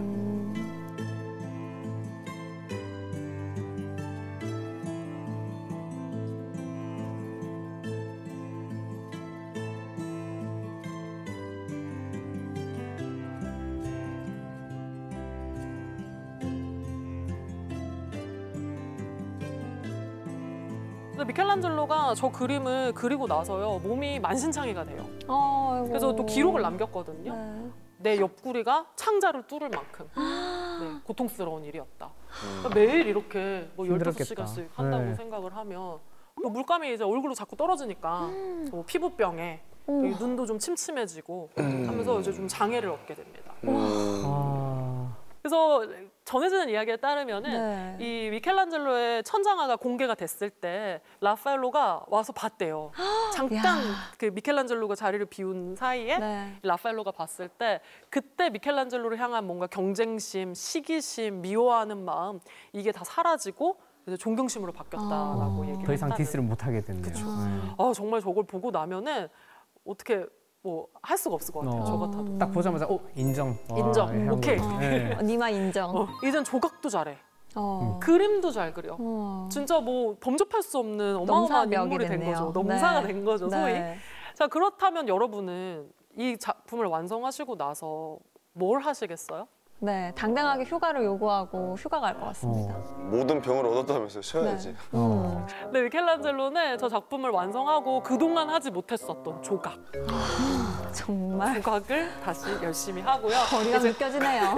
[SPEAKER 4] 근데 미켈란젤로가 저 그림을 그리고 나서요 몸이 만신창이가 돼요.
[SPEAKER 1] 아이고.
[SPEAKER 4] 그래서 또 기록을 남겼거든요.
[SPEAKER 1] 네.
[SPEAKER 4] 내 옆구리가 창자를 뚫을 만큼 네, 고통스러운 일이었다. 그러니까 매일 이렇게 뭐
[SPEAKER 3] 힘들었겠다.
[SPEAKER 4] 15시간씩 한다고
[SPEAKER 3] 네.
[SPEAKER 4] 생각을 하면 또 물감이 이제 얼굴로 자꾸 떨어지니까 뭐 피부병에 여기 눈도 좀 침침해지고 하면서 이제 좀 장애를 얻게 됩니다. 그래서 전해지는 이야기에 따르면은
[SPEAKER 1] 네.
[SPEAKER 4] 이 미켈란젤로의 천장화가 공개가 됐을 때 라파엘로가 와서 봤대요. 잠깐 그 미켈란젤로가 자리를 비운 사이에
[SPEAKER 1] 네.
[SPEAKER 4] 라파엘로가 봤을 때 그때 미켈란젤로를 향한 뭔가 경쟁심, 시기심, 미워하는 마음 이게 다 사라지고 이제 존경심으로 바뀌었다라고 얘기를
[SPEAKER 3] 더 이상
[SPEAKER 4] 했다는.
[SPEAKER 3] 디스를 못 하게 됐네요.
[SPEAKER 4] 그쵸.
[SPEAKER 3] 네.
[SPEAKER 4] 정말 저걸 보고 나면은 어떻게 뭐 할 수가 없을 것 같아요. 저 같아도.
[SPEAKER 3] 딱 보자마자 인정.
[SPEAKER 4] 인정.
[SPEAKER 3] 예,
[SPEAKER 4] 오케이.
[SPEAKER 3] 네.
[SPEAKER 1] 니마 인정.
[SPEAKER 4] 이젠 조각도 잘해.
[SPEAKER 1] 어.
[SPEAKER 4] 그림도 잘 그려.
[SPEAKER 1] 어.
[SPEAKER 4] 진짜 뭐 범접할 수 없는 어마어마한
[SPEAKER 1] 넘사벽이
[SPEAKER 4] 인물이 된
[SPEAKER 1] 됐네요.
[SPEAKER 4] 거죠. 넘사가
[SPEAKER 1] 네.
[SPEAKER 4] 된 거죠, 소위.
[SPEAKER 1] 네.
[SPEAKER 4] 자, 그렇다면 여러분은 이 작품을 완성하시고 나서 뭘 하시겠어요?
[SPEAKER 1] 네, 당당하게 휴가를 요구하고 휴가 갈 것 같습니다.
[SPEAKER 2] 모든 병을 얻었다면서 쉬어야지.
[SPEAKER 4] 네, 미켈란젤로는 저 작품을 완성하고 그동안 하지 못했었던 조각.
[SPEAKER 1] 정말
[SPEAKER 4] 조각을 다시 열심히 하고요.
[SPEAKER 1] 거리가 느껴지네요.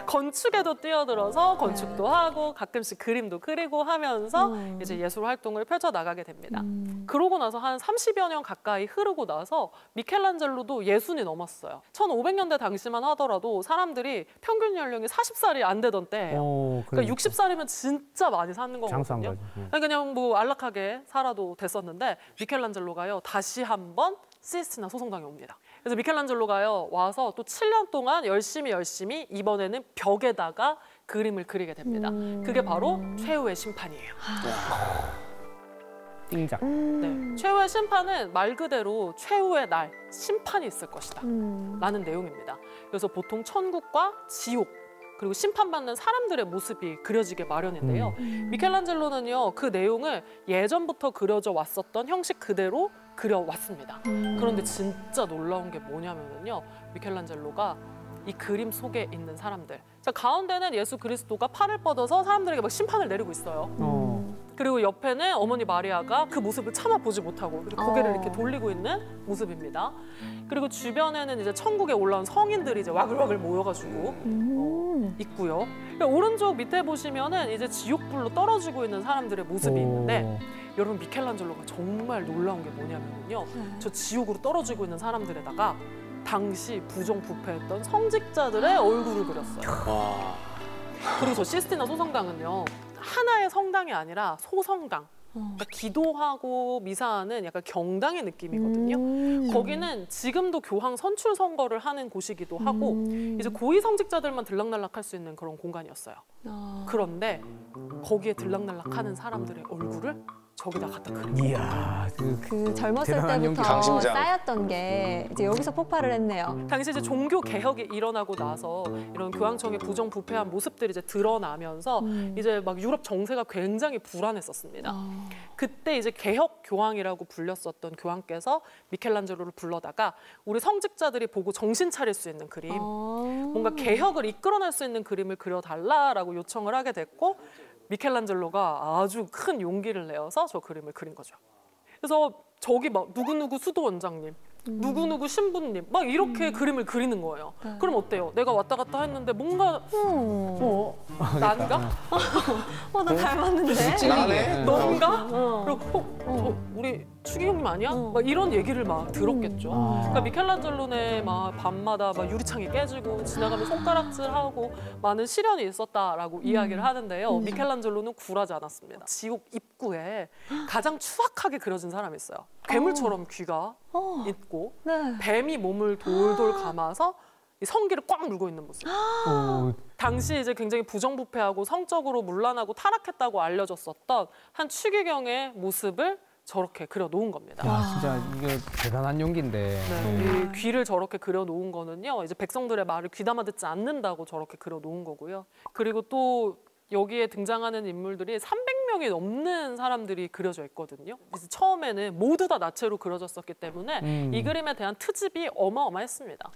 [SPEAKER 4] 건축에도 뛰어들어서 건축도 하고 가끔씩 그림도 그리고 하면서 이제 예술 활동을 펼쳐 나가게 됩니다. 그러고 나서 한 30여 년 가까이 흐르고 나서 미켈란젤로도 60이 넘었어요. 1500년대 당시만 하더라도 사람들이 평균 연령이 40살이 안 되던 때예요. 그러니까 60살이면 진짜 많이 사는
[SPEAKER 3] 장수한
[SPEAKER 4] 거거든요.
[SPEAKER 3] 거죠.
[SPEAKER 4] 그냥 뭐 안락하게 살아도 됐었는데 미켈란젤로가요 다시 한번 시스티나 소송당에 옵니다. 그래서 미켈란젤로가요 와서 또 7년 동안 열심히 이번에는 벽에다가 그림을 그리게 됩니다. 그게 바로 최후의 심판이에요.
[SPEAKER 3] 띵작.
[SPEAKER 4] 네, 최후의 심판은 말 그대로 최후의 날 심판이 있을 것이다 라는 내용입니다. 그래서 보통 천국과 지옥 그리고 심판받는 사람들의 모습이 그려지게 마련인데요. 미켈란젤로는요 그 내용을 예전부터 그려져 왔었던 형식 그대로 그려왔습니다. 그런데 진짜 놀라운 게 뭐냐면요, 미켈란젤로가 이 그림 속에 있는 사람들, 자, 가운데는 예수 그리스도가 팔을 뻗어서 사람들에게 막 심판을 내리고 있어요. 그리고 옆에는 어머니 마리아가 그 모습을 참아 보지 못하고 고개를 이렇게 돌리고 있는 모습입니다. 그리고 주변에는 이제 천국에 올라온 성인들이 이제 와글와글 모여가지고 있고요. 오른쪽 밑에 보시면은 이제 지옥불로 떨어지고 있는 사람들의 모습이 있는데, 여러분 미켈란젤로가 정말 놀라운 게 뭐냐면요, 저 지옥으로 떨어지고 있는 사람들에다가 당시 부정부패했던 성직자들의 얼굴을 그렸어요. 그리고 저 시스티나 소성당은요 하나의 성당이 아니라 소성당, 그러니까 기도하고 미사하는 약간 경당의 느낌이거든요. 거기는 지금도 교황 선출 선거를 하는 곳이기도 하고 이제 고위 성직자들만 들락날락할 수 있는 그런 공간이었어요. 그런데 거기에 들락날락하는 사람들의 얼굴을 저기다 갖다 그린 거예요.
[SPEAKER 3] 이야,
[SPEAKER 1] 그 젊었을
[SPEAKER 3] 대단한 용기.
[SPEAKER 1] 때부터
[SPEAKER 2] 강심장.
[SPEAKER 1] 쌓였던 게 이제 여기서 폭발을 했네요.
[SPEAKER 4] 당시 이제 종교 개혁이 일어나고 나서 이런 교황청의 부정부패한 모습들이 이제 드러나면서 이제 막 유럽 정세가 굉장히 불안했었습니다. 그때 이제 개혁 교황이라고 불렸었던 교황께서 미켈란젤로를 불러다가 우리 성직자들이 보고 정신 차릴 수 있는 그림, 뭔가 개혁을 이끌어낼 수 있는 그림을 그려달라라고 요청을 하게 됐고, 미켈란젤로가 아주 큰 용기를 내어서 저 그림을 그린 거죠. 그래서 저기 막 누구누구 수도 원장님, 누구누구 신부님 막 이렇게 그림을 그리는 거예요. 그럼 어때요? 내가 왔다 갔다 했는데 뭔가 난가?
[SPEAKER 1] 나 닮았는데?
[SPEAKER 2] 나네?
[SPEAKER 4] 넌가? 그리고 저 우리 추기경님 아니야? 막 이런 얘기를 막 들었겠죠. 그러니까 미켈란젤로네 막 밤마다 막 유리창이 깨지고 지나가면 손가락질하고 많은 시련이 있었다라고 이야기를 하는데요. 미켈란젤로는 굴하지 않았습니다. 지옥 입구에 가장 추악하게 그려진 사람이 있어요. 괴물처럼 귀가 있고
[SPEAKER 1] 네.
[SPEAKER 4] 뱀이 몸을 돌돌 감아서 이 성기를 꽉 물고 있는 모습. 당시 이제 굉장히 부정부패하고 성적으로 문란하고 타락했다고 알려졌었던 한 추기경의 모습을 저렇게 그려놓은 겁니다.
[SPEAKER 3] 야, 진짜 이게 대단한 용기인데.
[SPEAKER 4] 네, 이 귀를 저렇게 그려놓은 거는요, 이제 백성들의 말을 귀담아 듣지 않는다고 저렇게 그려놓은 거고요. 그리고 또 여기에 등장하는 인물들이 300명이 넘는 사람들이 그려져 있거든요. 그래서 처음에는 모두 다 나체로 그려졌었기 때문에 이 그림에 대한 트집이 어마어마했습니다.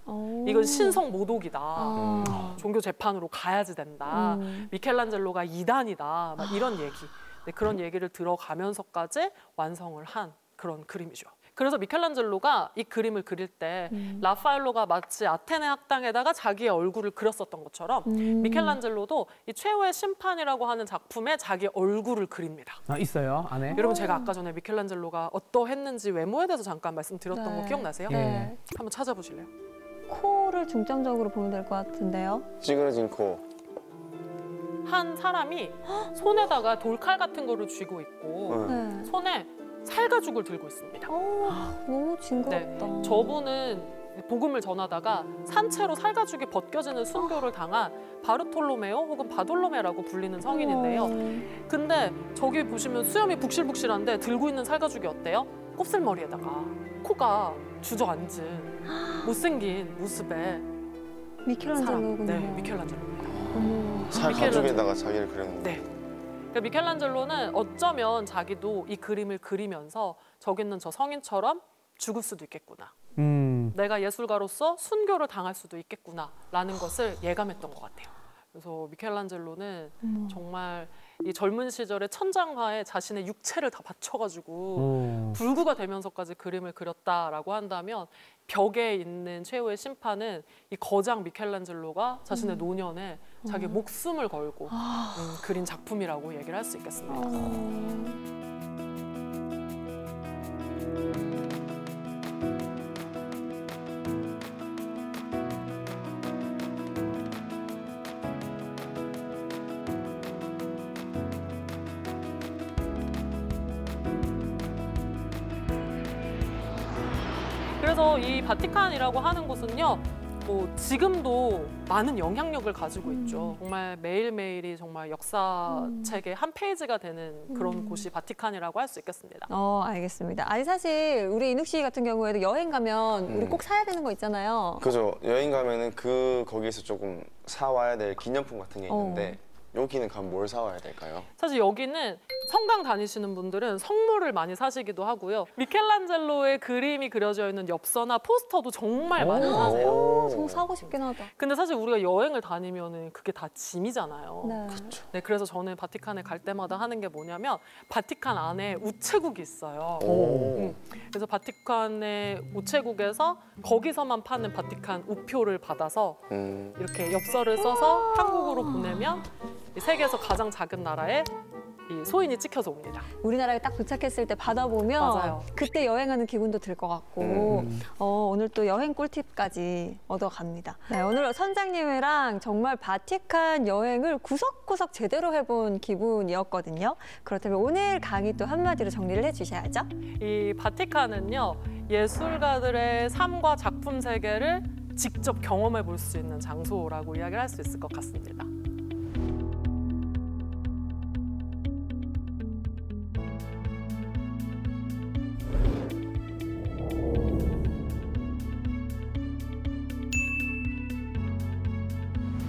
[SPEAKER 4] 이건 신성 모독이다. 종교 재판으로 가야지 된다. 미켈란젤로가 이단이다. 막 이런 얘기. 네, 그런 얘기를 들어가면서까지 완성을 한 그런 그림이죠. 그래서 미켈란젤로가 이 그림을 그릴 때 라파엘로가 마치 아테네 학당에다가 자기의 얼굴을 그렸었던 것처럼 미켈란젤로도 이 최후의 심판이라고 하는 작품에 자기의 얼굴을 그립니다.
[SPEAKER 3] 아, 있어요? 안에?
[SPEAKER 4] 여러분, 제가 아까 전에 미켈란젤로가 어떠했는지 외모에 대해서 잠깐 말씀드렸던 거 기억나세요?
[SPEAKER 1] 네.
[SPEAKER 4] 한번 찾아보실래요?
[SPEAKER 1] 코를 중점적으로 보면 될 것 같은데요.
[SPEAKER 2] 찌그러진 코.
[SPEAKER 4] 한 사람이 손에다가 돌칼 같은 거를 쥐고 있고
[SPEAKER 1] 네.
[SPEAKER 4] 손에 살가죽을 들고 있습니다.
[SPEAKER 1] 너무 징그럽다.
[SPEAKER 4] 네, 저분은 복음을 전하다가 산채로 살가죽이 벗겨지는 순교를 당한 바르톨로메오 혹은 바돌로메라고 불리는 성인인데요. 근데 저기 보시면 수염이 북실북실한데 들고 있는 살가죽이 어때요? 곱슬머리에다가 코가 주저앉은 못생긴 모습의
[SPEAKER 1] 미켈란젤로군요.
[SPEAKER 4] 네, 미켈란젤로입니다.
[SPEAKER 2] 살 가죽에다가 자기를 그렸는데.
[SPEAKER 4] 네. 그러니까 미켈란젤로는 어쩌면 자기도 이 그림을 그리면서 저기 있는 저 성인처럼 죽을 수도 있겠구나.
[SPEAKER 3] 음.
[SPEAKER 4] 내가 예술가로서 순교를 당할 수도 있겠구나라는 것을 예감했던 것 같아요. 그래서 미켈란젤로는 정말 이 젊은 시절에 천장화에 자신의 육체를 다 바쳐가지고 불구가 되면서까지 그림을 그렸다라고 한다면 벽에 있는 최후의 심판은 이 거장 미켈란젤로가 자신의 노년에 자기 목숨을 걸고 그린 작품이라고 얘기를 할 수 있겠습니다. 그래서 이 바티칸이라고 하는 곳은요, 뭐 지금도 많은 영향력을 가지고 있죠. 정말 매일매일이 정말 역사책의 한 페이지가 되는 그런 곳이 바티칸이라고 할 수 있겠습니다.
[SPEAKER 1] 알겠습니다. 아니 사실 우리 인욱 씨 같은 경우에도 여행 가면 우리 꼭 사야 되는 거 있잖아요.
[SPEAKER 2] 그죠. 여행 가면은 거기에서 조금 사와야 될 기념품 같은 게 있는데 여기는 가면 뭘 사와야 될까요?
[SPEAKER 4] 사실 여기는 성당 다니시는 분들은 성물을 많이 사시기도 하고요. 미켈란젤로의 그림이 그려져 있는 엽서나 포스터도 정말 많이 사세요.
[SPEAKER 1] 정 사고 싶긴 하다.
[SPEAKER 4] 근데 사실 우리가 여행을 다니면은 그게 다 짐이잖아요.
[SPEAKER 1] 네.
[SPEAKER 4] 네, 그래서 저는 바티칸에 갈 때마다 하는 게 뭐냐면 바티칸 안에 우체국이 있어요. 그래서 바티칸의 우체국에서 거기서만 파는 바티칸 우표를 받아서 이렇게 엽서를 써서 한국으로 보내면 이 세계에서 가장 작은 나라에 이 소인이 찍혀서 옵니다.
[SPEAKER 1] 우리나라에 딱 도착했을 때 받아보면
[SPEAKER 4] 맞아요.
[SPEAKER 1] 그때 여행하는 기분도 들 것 같고 오늘 또 여행 꿀팁까지 얻어갑니다. 네, 오늘 선장님이랑 정말 바티칸 여행을 구석구석 제대로 해본 기분이었거든요. 그렇다면 오늘 강의 또 한마디로 정리를 해주셔야죠.
[SPEAKER 4] 이 바티칸은요, 예술가들의 삶과 작품 세계를 직접 경험해 볼 수 있는 장소라고 이야기를 할 수 있을 것 같습니다.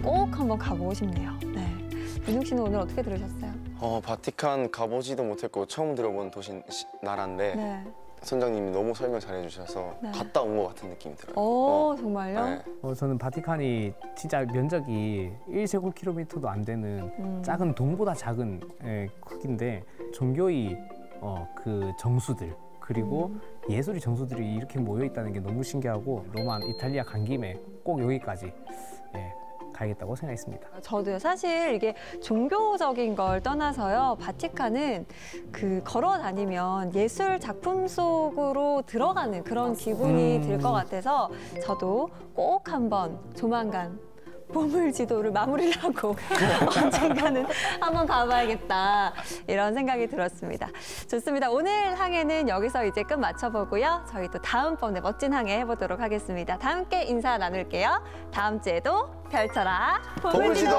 [SPEAKER 1] 꼭 한번 가보고 싶네요. 네. 인욱 씨는 오늘 어떻게 들으셨어요?
[SPEAKER 2] 바티칸 가보지도 못했고 처음 들어본 나라인데
[SPEAKER 1] 네.
[SPEAKER 2] 선장님이 너무 설명 잘해주셔서
[SPEAKER 1] 네.
[SPEAKER 2] 갔다 온 것 같은 느낌이 들어요.
[SPEAKER 1] 정말요?
[SPEAKER 2] 네.
[SPEAKER 3] 저는 바티칸이 진짜 면적이 1제곱킬로미터도 안 되는 작은 동보다 작은 크기인데 종교의 그 정수들 그리고 예술의 정수들이 이렇게 모여 있다는 게 너무 신기하고 로마, 이탈리아 간 김에 꼭 여기까지 가야겠다고 생각했습니다.
[SPEAKER 1] 저도요. 사실 이게 종교적인 걸 떠나서요. 바티칸은 걸어 다니면 예술 작품 속으로 들어가는 그런 기분이 들 것 같아서 저도 꼭 한번 조만간 보물지도를 마무리를 하고 언젠가는 한번 가봐야겠다 이런 생각이 들었습니다. 좋습니다. 오늘 항해는 여기서 이제 끝 맞춰보고요. 저희 또 다음번에 멋진 항해 해보도록 하겠습니다. 다 함께 인사 나눌게요. 다음 주에도 펼쳐라 보물지도.